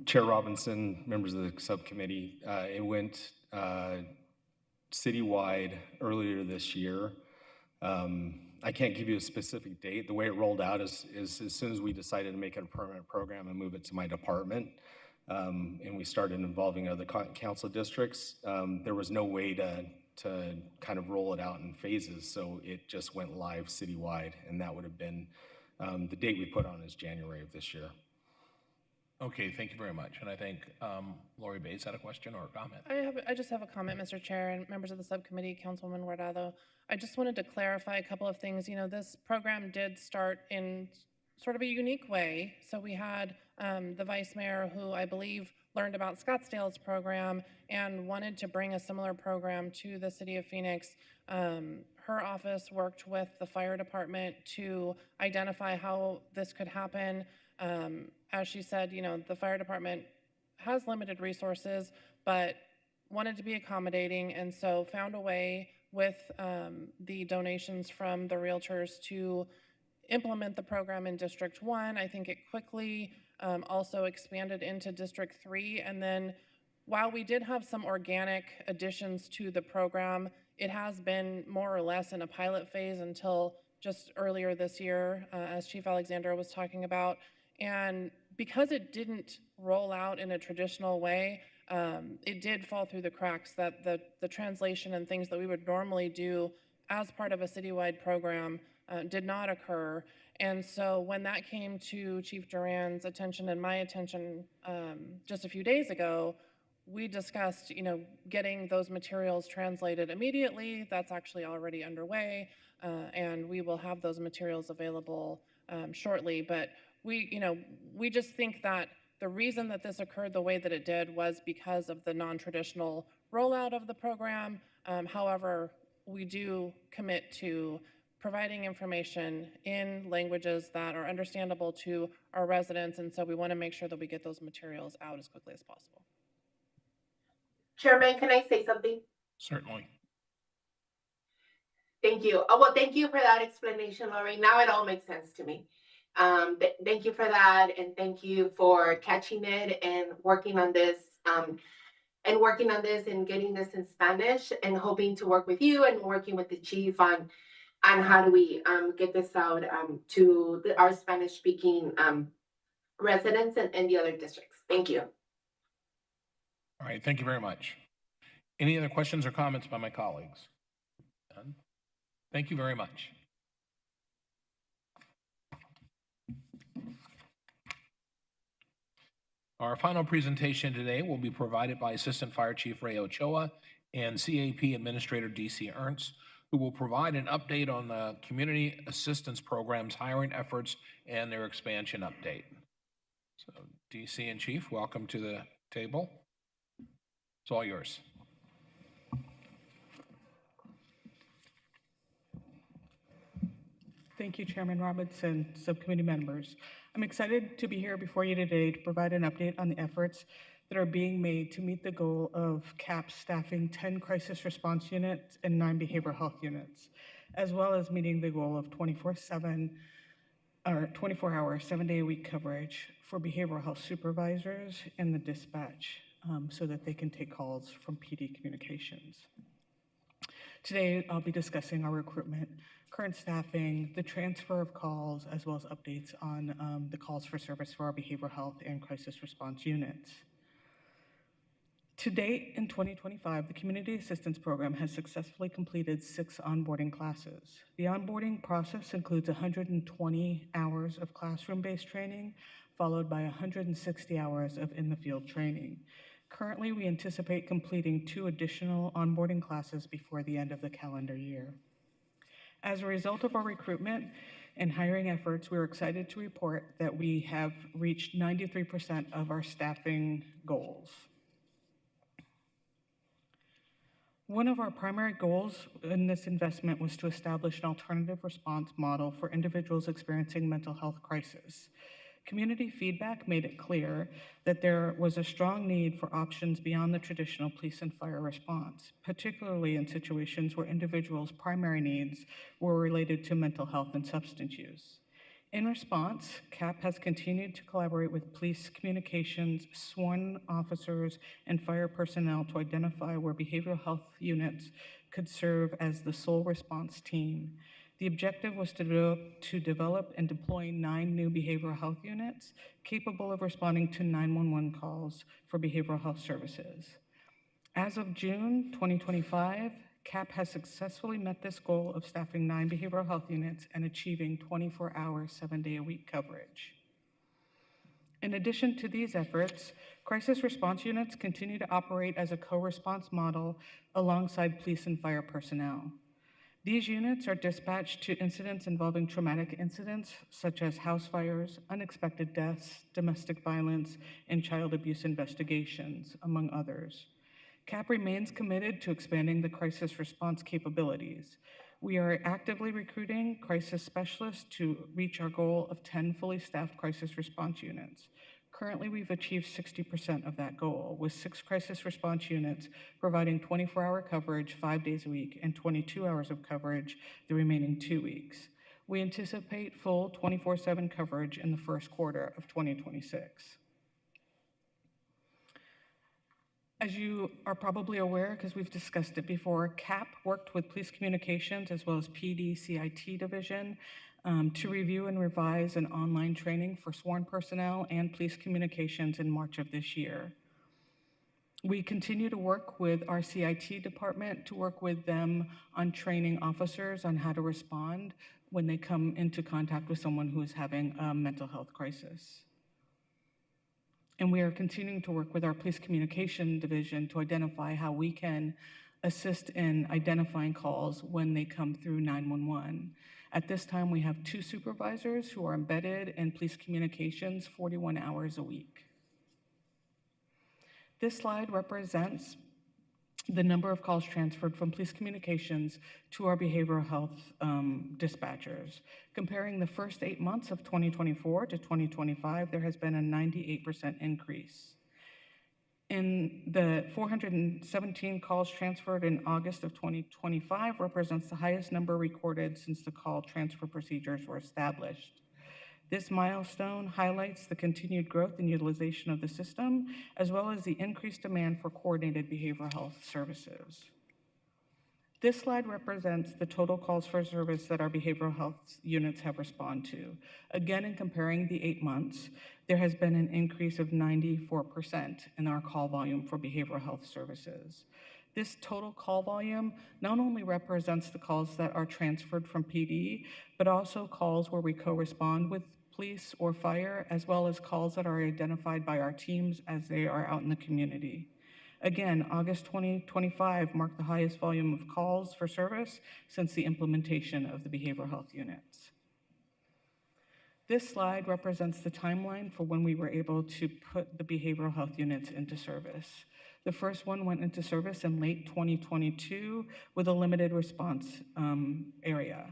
Chair Robinson, members of the subcommittee, it went citywide earlier this year. I can't give you a specific date. The way it rolled out is as soon as we decided to make it a permanent program and move it to my department, and we started involving other council districts, there was no way to kind of roll it out in phases, so it just went live citywide, and that would have been, the date we put on is January of this year. Okay, thank you very much. And I think Lori Bates had a question or a comment. I just have a comment, Mr. Chair, and members of the subcommittee, Councilwoman Guardado. I just wanted to clarify a couple of things. This program did start in sort of a unique way. So we had the vice mayor, who I believe learned about Scottsdale's program and wanted to bring a similar program to the city of Phoenix. Her office worked with the fire department to identify how this could happen. As she said, the fire department has limited resources, but wanted to be accommodating, and so found a way with the donations from the realtors to implement the program in District 1. I think it quickly also expanded into District 3, and then while we did have some organic additions to the program, it has been more or less in a pilot phase until just earlier this year, as Chief Alexander was talking about. And because it didn't roll out in a traditional way, it did fall through the cracks that the translation and things that we would normally do as part of a citywide program did not occur. And so when that came to Chief Duran's attention and my attention just a few days ago, we discussed, getting those materials translated immediately. That's actually already underway, and we will have those materials available shortly. But we just think that the reason that this occurred the way that it did was because of the non-traditional rollout of the program. However, we do commit to providing information in languages that are understandable to our residents, and so we want to make sure that we get those materials out as quickly as possible. Chairman, can I say something? Certainly. Thank you. Well, thank you for that explanation, Lori. Now it all makes sense to me. Thank you for that, and thank you for catching it and working on this, and getting this in Spanish, and hoping to work with you and working with the chief on how do we get this out to our Spanish-speaking residents and the other districts. Thank you. All right, thank you very much. Any other questions or comments by my colleagues? None? Thank you very much. Our final presentation today will be provided by Assistant Fire Chief Ray Ochoa and CAP Administrator DC Ernst, who will provide an update on the Community Assistance Program's hiring efforts and their expansion update. So DC and Chief, welcome to the table. It's all yours. Thank you, Chairman Robinson, subcommittee members. I'm excited to be here before you today to provide an update on the efforts that are being made to meet the goal of CAP staffing 10 crisis response units and 9 behavioral health units, as well as meeting the goal of 24/7 or 24-hour, 7-day-a-week coverage for behavioral health supervisors in the dispatch so that they can take calls from PD communications. Today, I'll be discussing our recruitment, current staffing, the transfer of calls, as well as updates on the calls for service for our behavioral health and crisis response units. To date, in 2025, the Community Assistance Program has successfully completed 6 onboarding classes. The onboarding process includes 120 hours of classroom-based training, followed by 160 hours of in-the-field training. Currently, we anticipate completing 2 additional onboarding classes before the end of the calendar year. As a result of our recruitment and hiring efforts, we're excited to report that we have reached 93% of our staffing goals. One of our primary goals in this investment was to establish an alternative response model for individuals experiencing mental health crisis. Community feedback made it clear that there was a strong need for options beyond the traditional police and fire response, particularly in situations where individuals' primary needs were related to mental health and substance use. In response, CAP has continued to collaborate with police communications, sworn officers, and fire personnel to identify where behavioral health units could serve as the sole response team. The objective was to develop and deploy 9 new behavioral health units capable of responding to 911 calls for behavioral health services. As of June 2025, CAP has successfully met this goal of staffing 9 behavioral health units and achieving 24-hour, 7-day-a-week coverage. In addition to these efforts, crisis response units continue to operate as a co-response model alongside police and fire personnel. These units are dispatched to incidents involving traumatic incidents such as house fires, unexpected deaths, domestic violence, and child abuse investigations, among others. CAP remains committed to expanding the crisis response capabilities. We are actively recruiting crisis specialists to reach our goal of 10 fully staffed crisis response units. Currently, we've achieved 60% of that goal, with 6 crisis response units providing 24-hour coverage 5 days a week and 22 hours of coverage the remaining 2 weeks. We anticipate full 24/7 coverage in the first quarter of 2026. As you are probably aware, because we've discussed it before, CAP worked with police communications as well as PD CIT division to review and revise an online training for sworn personnel and police communications in March of this year. We continue to work with our CIT department to work with them on training officers on how to respond when they come into contact with someone who is having a mental health crisis. And we are continuing to work with our police communication division to identify how we can assist in identifying calls when they come through 911. At this time, we have 2 supervisors who are embedded in police communications 41 hours a week. This slide represents the number of calls transferred from police communications to our behavioral health dispatchers. Comparing the first 8 months of 2024 to 2025, there has been a 98% increase. In the 417 calls transferred in August of 2025 represents the highest number recorded since the call transfer procedures were established. This milestone highlights the continued growth and utilization of the system, as well as the increased demand for coordinated behavioral health services. This slide represents the total calls for service that our behavioral health units have responded to. Again, in comparing the 8 months, there has been an increase of 94% in our call volume for behavioral health services. This total call volume not only represents the calls that are transferred from PD, but also calls where we co-respond with police or fire, as well as calls that are identified by our teams as they are out in the community. Again, August 2025 marked the highest volume of calls for service since the implementation of the behavioral health units. This slide represents the timeline for when we were able to put the behavioral health units into service. The first one went into service in late 2022 with a limited response area.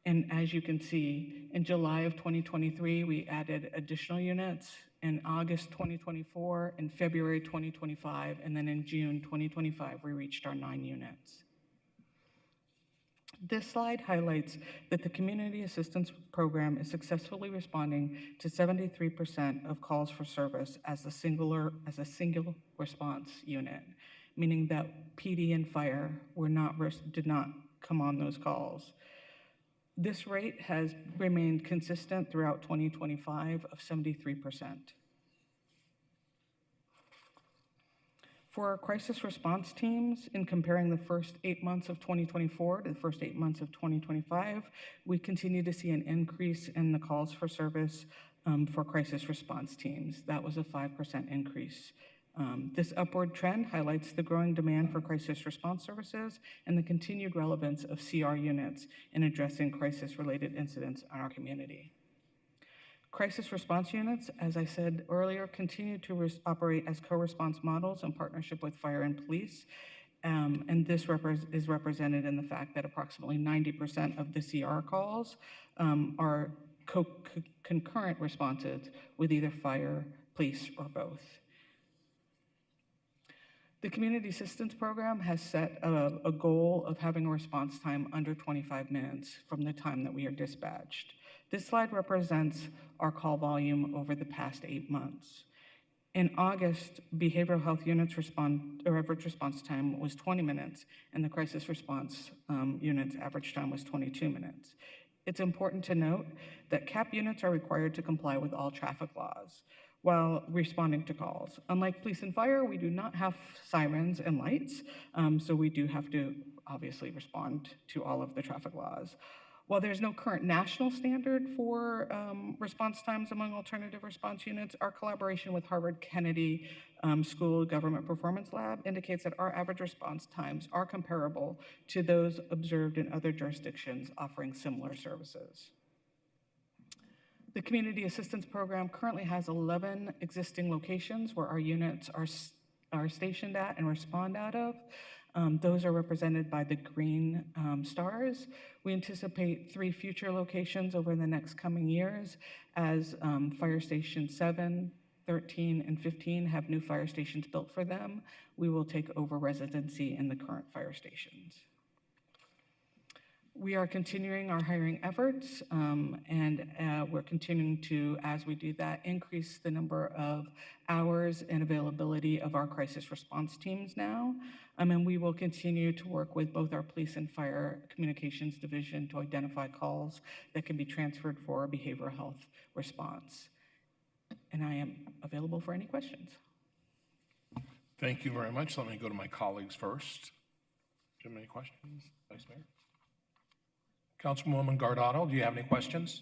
And as you can see, in July of 2023, we added additional units. In August 2024, in February 2025, and then in June 2025, we reached our 9 units. This slide highlights that the Community Assistance Program is successfully responding to 73% of calls for service as a single response unit, meaning that PD and fire did not come on those calls. This rate has remained consistent throughout 2025 of 73%. For our crisis response teams, in comparing the first 8 months of 2024 to the first 8 months of 2025, we continue to see an increase in the calls for service for crisis response teams. That was a 5% increase. This upward trend highlights the growing demand for crisis response services and the continued relevance of CR units in addressing crisis-related incidents in our community. Crisis response units, as I said earlier, continue to operate as co-response models in partnership with fire and police. And this is represented in the fact that approximately 90% of the CR calls are concurrent responses with either fire, police, or both. The Community Assistance Program has set a goal of having a response time under 25 minutes from the time that we are dispatched. This slide represents our call volume over the past 8 months. In August, behavioral health units average response time was 20 minutes, and the crisis response units average time was 22 minutes. It's important to note that CAP units are required to comply with all traffic laws while responding to calls. Unlike police and fire, we do not have sirens and lights, so we do have to obviously respond to all of the traffic laws. While there's no current national standard for response times among alternative response units, our collaboration with Harvard Kennedy School Government Performance Lab indicates that our average response times are comparable to those observed in other jurisdictions offering similar services. The Community Assistance Program currently has 11 existing locations where our units are stationed at and respond out of. Those are represented by the green stars. We anticipate 3 future locations over the next coming years as Fire Station 7, 13, and 15 have new fire stations built for them. We will take over residency in the current fire stations. We are continuing our hiring efforts, and we're continuing to, as we do that, increase the number of hours and availability of our crisis response teams now. And we will continue to work with both our police and fire communications division to identify calls that can be transferred for a behavioral health response. And I am available for any questions. Thank you very much. Let me go to my colleagues first. Do you have any questions, Vice Mayor? Councilwoman Guardado, do you have any questions?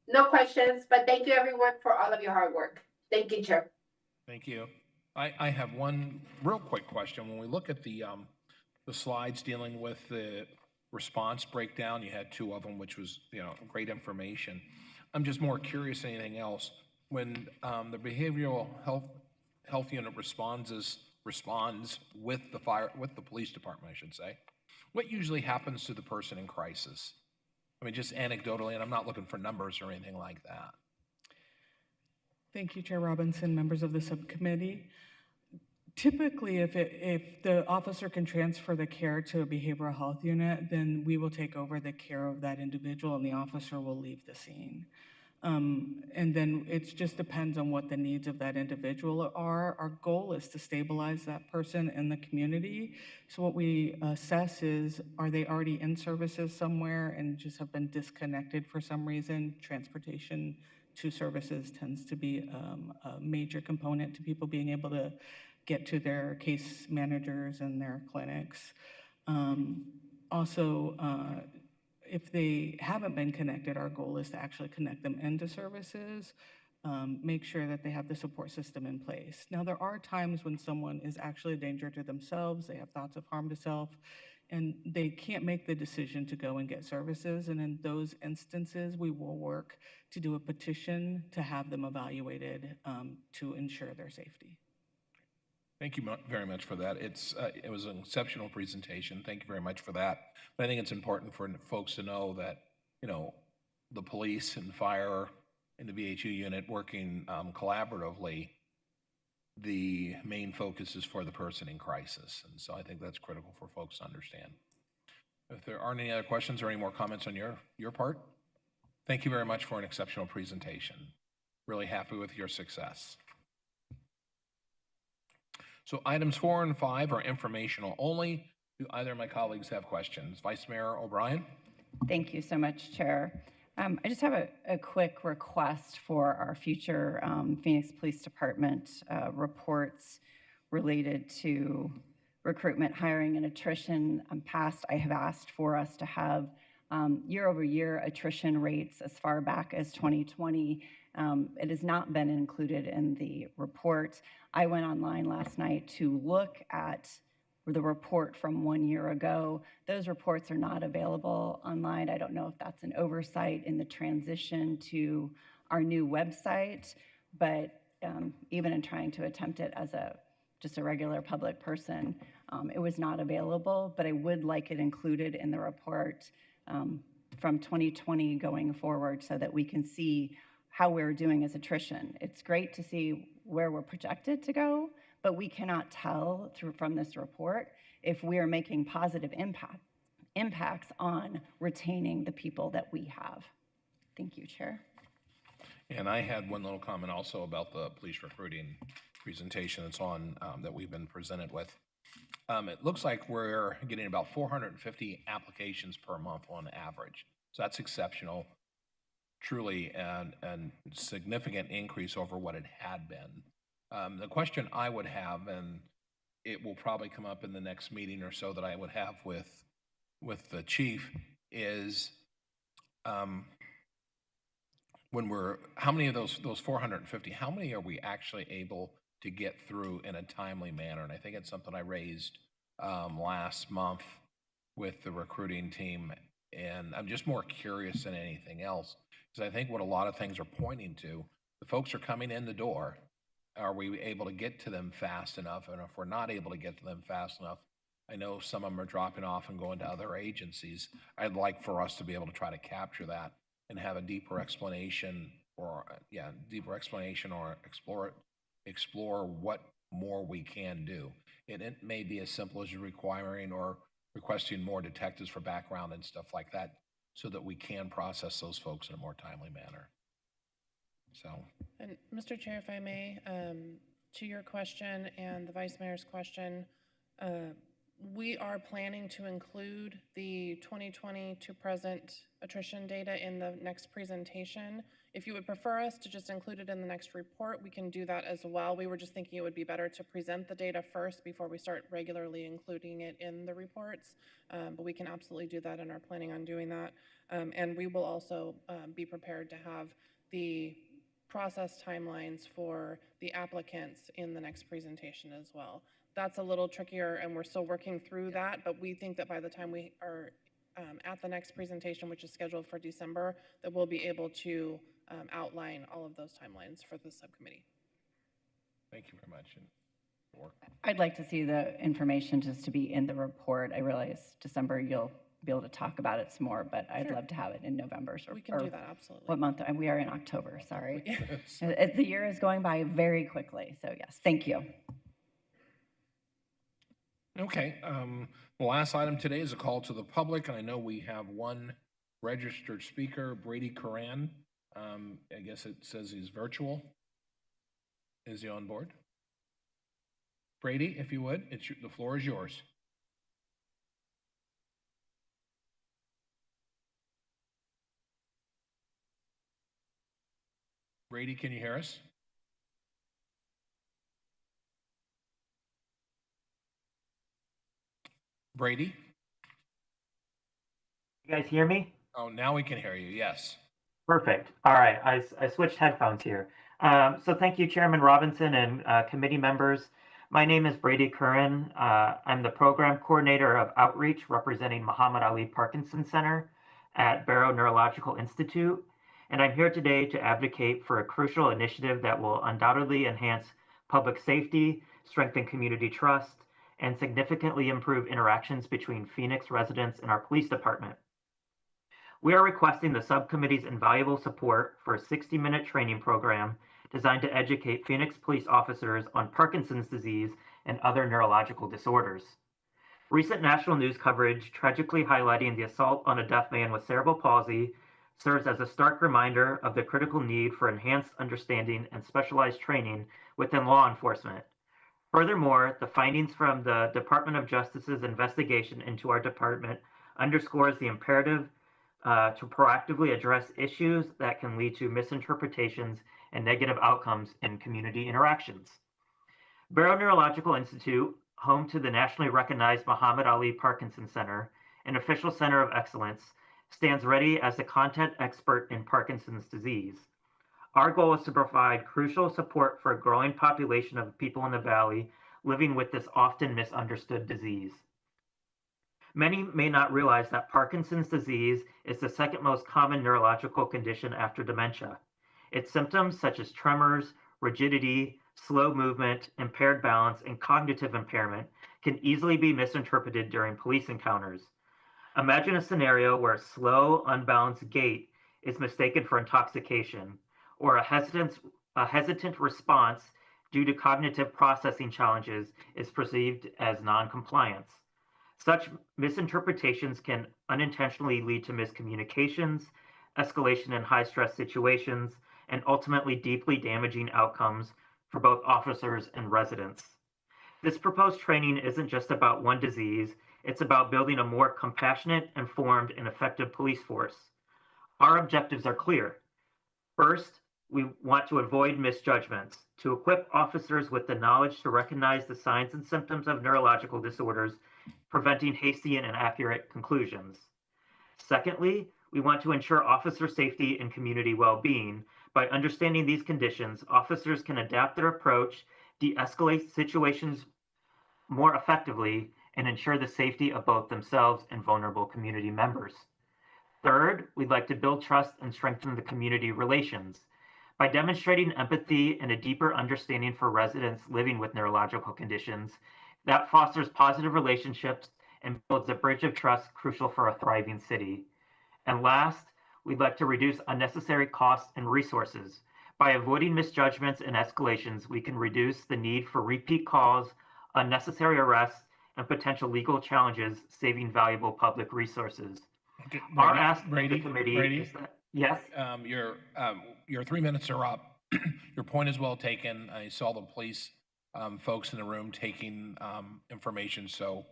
No questions, but thank you everyone for all of your hard work. Thank you, Chair. Thank you. I have one real quick question. When we look at the slides dealing with the response breakdown, you had 2 of them, which was great information. I'm just more curious than anything else. When the behavioral health unit responds with the police department, I should say, what usually happens to the person in crisis? I mean, just anecdotally, and I'm not looking for numbers or anything like that. Thank you, Chair Robinson, members of the subcommittee. Typically, if the officer can transfer the care to a behavioral health unit, then we will take over the care of that individual and the officer will leave the scene. And then it just depends on what the needs of that individual are. Our goal is to stabilize that person in the community. So what we assess is, are they already in services somewhere and just have been disconnected for some reason? Transportation to services tends to be a major component to people being able to get to their case managers and their clinics. If they haven't been connected, our goal is to actually connect them into services, make sure that they have the support system in place. Now, there are times when someone is actually a danger to themselves, they have thoughts of harm to self, and they can't make the decision to go and get services. And in those instances, we will work to do a petition to have them evaluated to ensure their safety. Thank you very much for that. It was an exceptional presentation. Thank you very much for that. But I think it's important for folks to know that, you know, the police and fire and the VHU unit working collaboratively, the main focus is for the person in crisis. And so I think that's critical for folks to understand. If there aren't any other questions or any more comments on your part, thank you very much for an exceptional presentation. Really happy with your success. So items 4 and 5 are informational only. Do either of my colleagues have questions? Vice Mayor O'Brien? Thank you so much, Chair. I just have a quick request for our future Phoenix Police Department reports related to recruitment, hiring, and attrition. Past, I have asked for us to have year-over-year attrition rates as far back as 2020. It has not been included in the report. I went online last night to look at the report from 1 year ago. Those reports are not available online. I don't know if that's an oversight in the transition to our new website, but even in trying to attempt it as just a regular public person, it was not available, but I would like it included in the report from 2020 going forward so that we can see how we're doing as attrition. It's great to see where we're projected to go, but we cannot tell from this report if we are making positive impacts on retaining the people that we have. Thank you, Chair. And I had one little comment also about the police recruiting presentation that's on that we've been presented with. It looks like we're getting about 450 applications per month on average. So that's exceptional, truly a significant increase over what it had been. The question I would have, and it will probably come up in the next meeting or so that I would have with the chief, is how many of those 450, how many are we actually able to get through in a timely manner? And I think it's something I raised last month with the recruiting team, and I'm just more curious than anything else, because I think what a lot of things are pointing to, the folks are coming in the door. Are we able to get to them fast enough? And if we're not able to get to them fast enough, I know some of them are dropping off and going to other agencies. I'd like for us to be able to try to capture that and have a deeper explanation or explore what more we can do. And it may be as simple as requiring or requesting more detectives for background and stuff like that so that we can process those folks in a more timely manner. So. And Mr. Chair, if I may, to your question and the Vice Mayor's question, we are planning to include the 2020 to present attrition data in the next presentation. If you would prefer us to just include it in the next report, we can do that as well. We were just thinking it would be better to present the data first before we start regularly including it in the reports, but we can absolutely do that and are planning on doing that. And we will also be prepared to have the process timelines for the applicants in the next presentation as well. That's a little trickier and we're still working through that, but we think that by the time we are at the next presentation, which is scheduled for December, that we'll be able to outline all of those timelines for the subcommittee. Thank you very much. I'd like to see the information just to be in the report. I realize December you'll be able to talk about it some more, but I'd love to have it in November. We can do that, absolutely. What month? We are in October, sorry. The year is going by very quickly, so yes, thank you. Okay, the last item today is a call to the public, and I know we have one registered speaker, Brady Curran. I guess it says he's virtual. Is he on board? Brady, if you would, the floor is yours. Brady, can you hear us? Brady? You guys hear me? Oh, now we can hear you, yes. Perfect. All right, I switched headphones here. So thank you, Chairman Robinson and committee members. My name is Brady Curran. I'm the program coordinator of outreach representing Muhammad Ali Parkinson Center at Barrow Neurological Institute. And I'm here today to advocate for a crucial initiative that will undoubtedly enhance public safety, strengthen community trust, and significantly improve interactions between Phoenix residents and our police department. We are requesting the subcommittee's invaluable support for a 60-minute training program designed to educate Phoenix police officers on Parkinson's disease and other neurological disorders. Recent national news coverage tragically highlighting the assault on a deaf man with cerebral palsy serves as a stark reminder of the critical need for enhanced understanding and specialized training within law enforcement. Furthermore, the findings from the Department of Justice's investigation into our department underscores the imperative to proactively address issues that can lead to misinterpretations and negative outcomes in community interactions. Barrow Neurological Institute, home to the nationally recognized Muhammad Ali Parkinson Center, an official center of excellence, stands ready as the content expert in Parkinson's disease. Our goal is to provide crucial support for a growing population of people in the Valley living with this often misunderstood disease. Many may not realize that Parkinson's disease is the second most common neurological condition after dementia. Its symptoms, such as tremors, rigidity, slow movement, impaired balance, and cognitive impairment, can easily be misinterpreted during police encounters. Imagine a scenario where a slow, unbalanced gait is mistaken for intoxication, or a hesitant response due to cognitive processing challenges is perceived as non-compliance. Such misinterpretations can unintentionally lead to miscommunications, escalation in high-stress situations, and ultimately deeply damaging outcomes for both officers and residents. This proposed training isn't just about one disease, it's about building a more compassionate, informed, and effective police force. Our objectives are clear. First, we want to avoid misjudgments, to equip officers with the knowledge to recognize the signs and symptoms of neurological disorders, preventing hasty and inaccurate conclusions. Secondly, we want to ensure officer safety and community well-being. By understanding these conditions, officers can adapt their approach, de-escalate situations more effectively, and ensure the safety of both themselves and vulnerable community members. Third, we'd like to build trust and strengthen the community relations. By demonstrating empathy and a deeper understanding for residents living with neurological conditions, that fosters positive relationships and builds a bridge of trust crucial for a thriving city. And last, we'd like to reduce unnecessary costs and resources. By avoiding misjudgments and escalations, we can reduce the need for repeat calls, unnecessary arrests, and potential legal challenges, saving valuable public resources. Okay, Our ask of Brady, the committee Brady, is that, yes? Your 3 minutes are up. Your point is well taken. I saw the police folks in the room taking information, so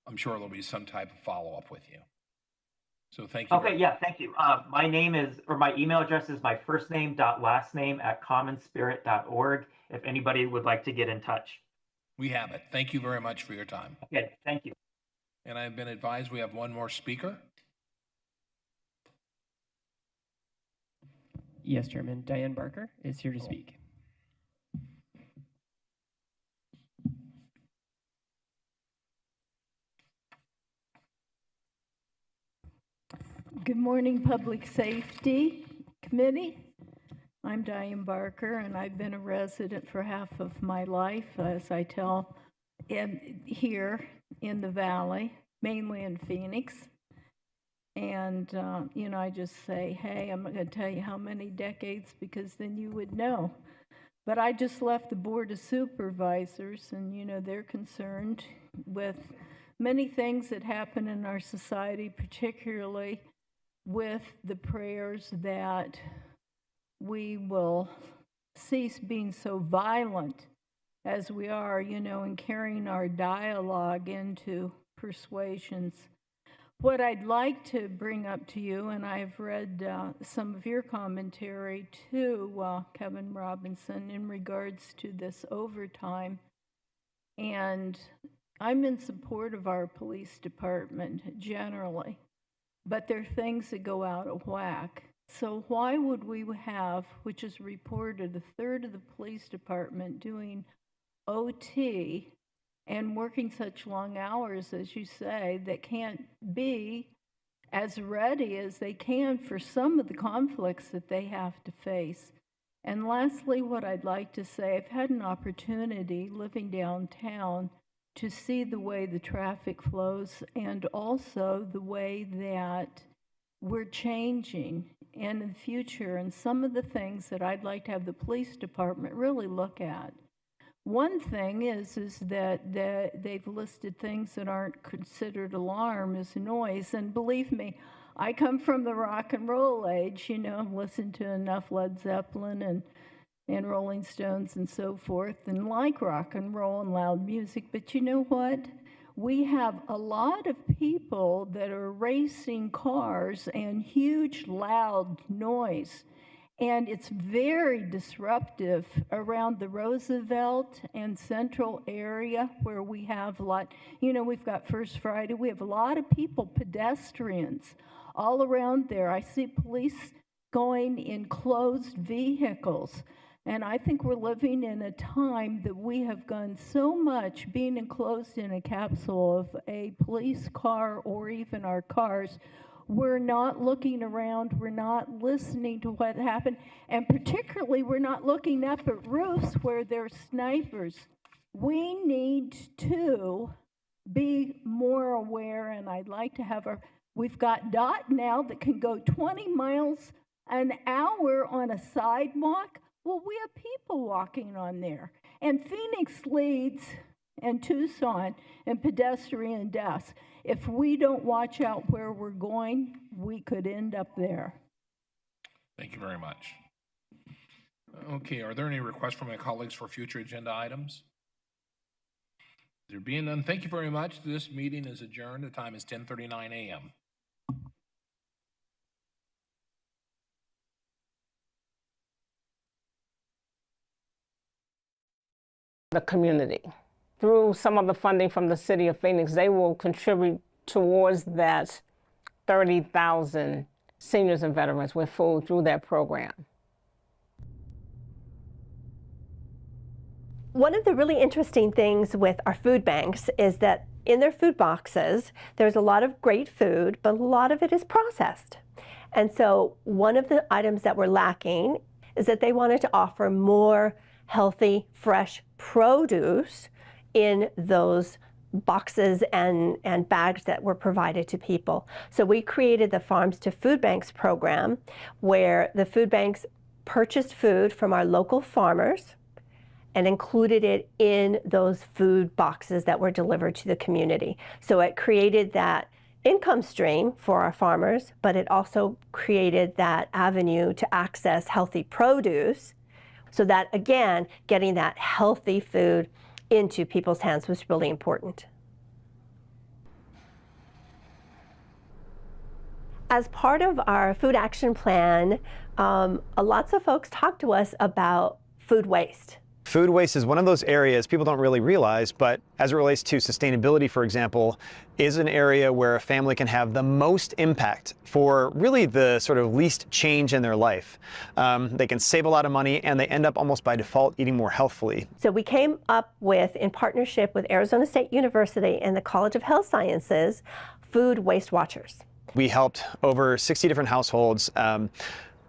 I'm sure there'll be some type of follow-up with you. So thank you. Okay, yeah, thank you. My email address is my first name dot last name at commonspirit.org if anybody would like to get in touch. We have it. Thank you very much for your time. Okay, thank you. And I've been advised we have one more speaker. Yes, Chairman. Diane Barker is here to speak. Good morning, Public Safety Committee. I'm Diane Barker, and I've been a resident for half of my life, as I tell, here in the Valley, mainly in Phoenix. And, I just say, hey, I'm not going to tell you how many decades, because then you would know. But I just left the Board of Supervisors, and, they're concerned with many things that happen in our society, particularly with the prayers that we will cease being so violent as we are, and carrying our dialogue into persuasions. What I'd like to bring up to you, and I've read some of your commentary too, Kevin Robinson, in regards to this overtime, and I'm in support of our police department generally, but there are things that go out of whack. So why would we have, which is reported, a third of the police department doing OT and working such long hours, as you say, that can't be as ready as they can for some of the conflicts that they have to face? And lastly, what I'd like to say, I've had an opportunity living downtown to see the way the traffic flows and also the way that we're changing and in the future, and some of the things that I'd like to have the police department really look at. One thing is that they've listed things that aren't considered alarm as noise, and believe me, I come from the rock and roll age, you know, I've listened to enough Led Zeppelin and Rolling Stones and so forth, and like rock and roll and loud music, but you know what? We have a lot of people that are racing cars and huge loud noise, and it's very disruptive around the Roosevelt and Central area where we have a lot, you know, we've got First Friday, we have a lot of people, pedestrians, all around there. I see police going in closed vehicles. And I think we're living in a time that we have gone so much being enclosed in a capsule of a police car or even our cars. We're not looking around, we're not listening to what happened, and particularly we're not looking up at roofs where there's snipers. We need to be more aware, and I'd like to have we've got DOT now that can go 20 miles an hour on a sidewalk. Well, we have people walking on there. And Phoenix leads, and Tucson, in pedestrian deaths. If we don't watch out where we're going, we could end up there. Thank you very much. Okay, are there any requests from my colleagues for future agenda items? There being none, thank you very much. This meeting is adjourned. The time is 10:39 a.m. The community. Through some of the funding from the City of Phoenix, they will contribute towards that 30,000 seniors and veterans with food through that program. One of the really interesting things with our food banks is that in their food boxes, there's a lot of great food, but a lot of it is processed. And so one of the items that we're lacking is that they wanted to offer more healthy, fresh produce in those boxes and bags that were provided to people. So we created the Farms to Food Banks program, where the food banks purchased food from our local farmers and included it in those food boxes that were delivered to the community. So it created that income stream for our farmers, but it also created that avenue to access healthy produce. So that, again, getting that healthy food into people's hands was really important. As part of our food action plan, lots of folks talk to us about food waste. Food waste is one of those areas people don't really realize, but as it relates to sustainability, for example, is an area where a family can have the most impact for really the sort of least change in their life. They can save a lot of money and they end up almost by default eating more healthfully. So we came up with, in partnership with Arizona State University and the College of Health Sciences, Food Waste Watchers. We helped over 60 different households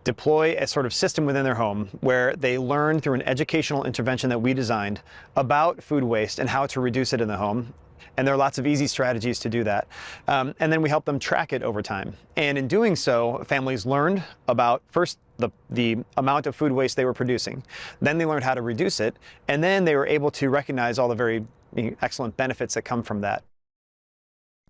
deploy a sort of system within their home where they learn through an educational intervention that we designed about food waste and how to reduce it in the home. And there are lots of easy strategies to do that. And then we help them track it over time. And in doing so, families learned about first the amount of food waste they were producing. Then they learned how to reduce it. And then they were able to recognize all the very excellent benefits that come from that.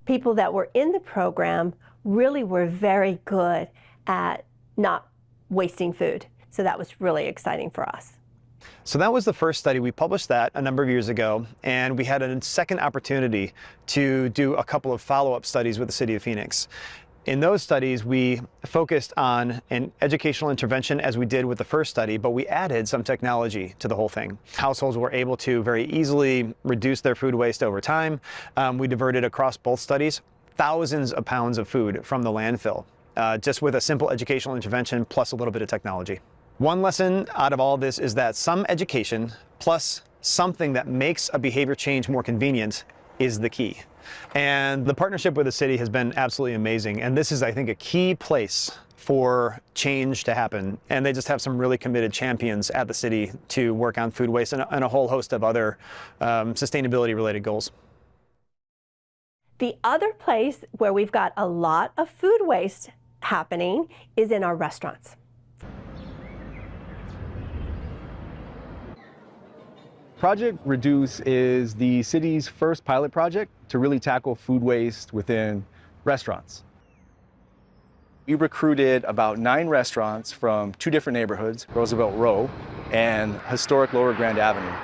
People that were in the program really were very good at not wasting food. So that was really exciting for us. So that was the first study. We published that a number of years ago, and we had a second opportunity to do a couple of follow-up studies with the City of Phoenix. In those studies, we focused on an educational intervention as we did with the first study, but we added some technology to the whole thing. Households were able to very easily reduce their food waste over time. We diverted across both studies thousands of pounds of food from the landfill. Just with a simple educational intervention plus a little bit of technology. One lesson out of all this is that some education plus something that makes a behavior change more convenient is the key. And the partnership with the city has been absolutely amazing. And this is, I think, a key place for change to happen. And they just have some really committed champions at the city to work on food waste and a whole host of other sustainability related goals. The other place where we've got a lot of food waste happening is in our restaurants. Project Reduce is the city's first pilot project to really tackle food waste within restaurants. We recruited about 9 restaurants from 2 different neighborhoods, Roosevelt Row and historic Lower Grand Avenue.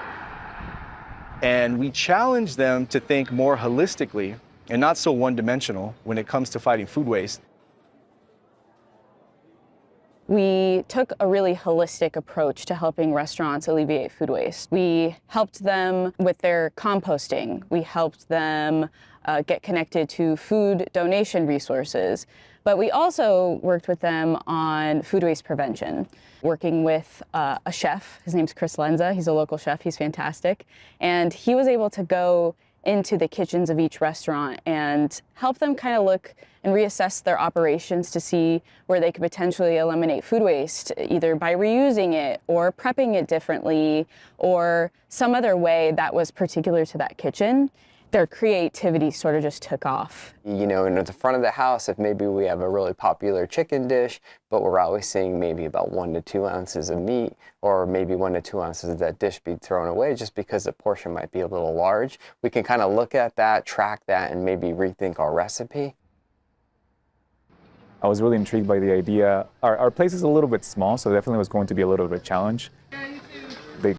And we challenged them to think more holistically and not so one-dimensional when it comes to fighting food waste. We took a really holistic approach to helping restaurants alleviate food waste. We helped them with their composting. We helped them get connected to food donation resources. But we also worked with them on food waste prevention, working with a chef. His name's Chris Lenza. He's a local chef. He's fantastic. And he was able to go into the kitchens of each restaurant and help them kind of look and reassess their operations to see where they could potentially eliminate food waste, either by reusing it or prepping it differently or some other way that was particular to that kitchen. Their creativity sort of just took off. You know, and at the front of the house, if maybe we have a really popular chicken dish, but we're always seeing maybe about 1 to 2 ounces of meat, or maybe 1 to 2 ounces of that dish be thrown away just because the portion might be a little large, we can kind of look at that, track that, and maybe rethink our recipe. I was really intrigued by the idea. Our place is a little bit small, so definitely was going to be a little bit of a challenge.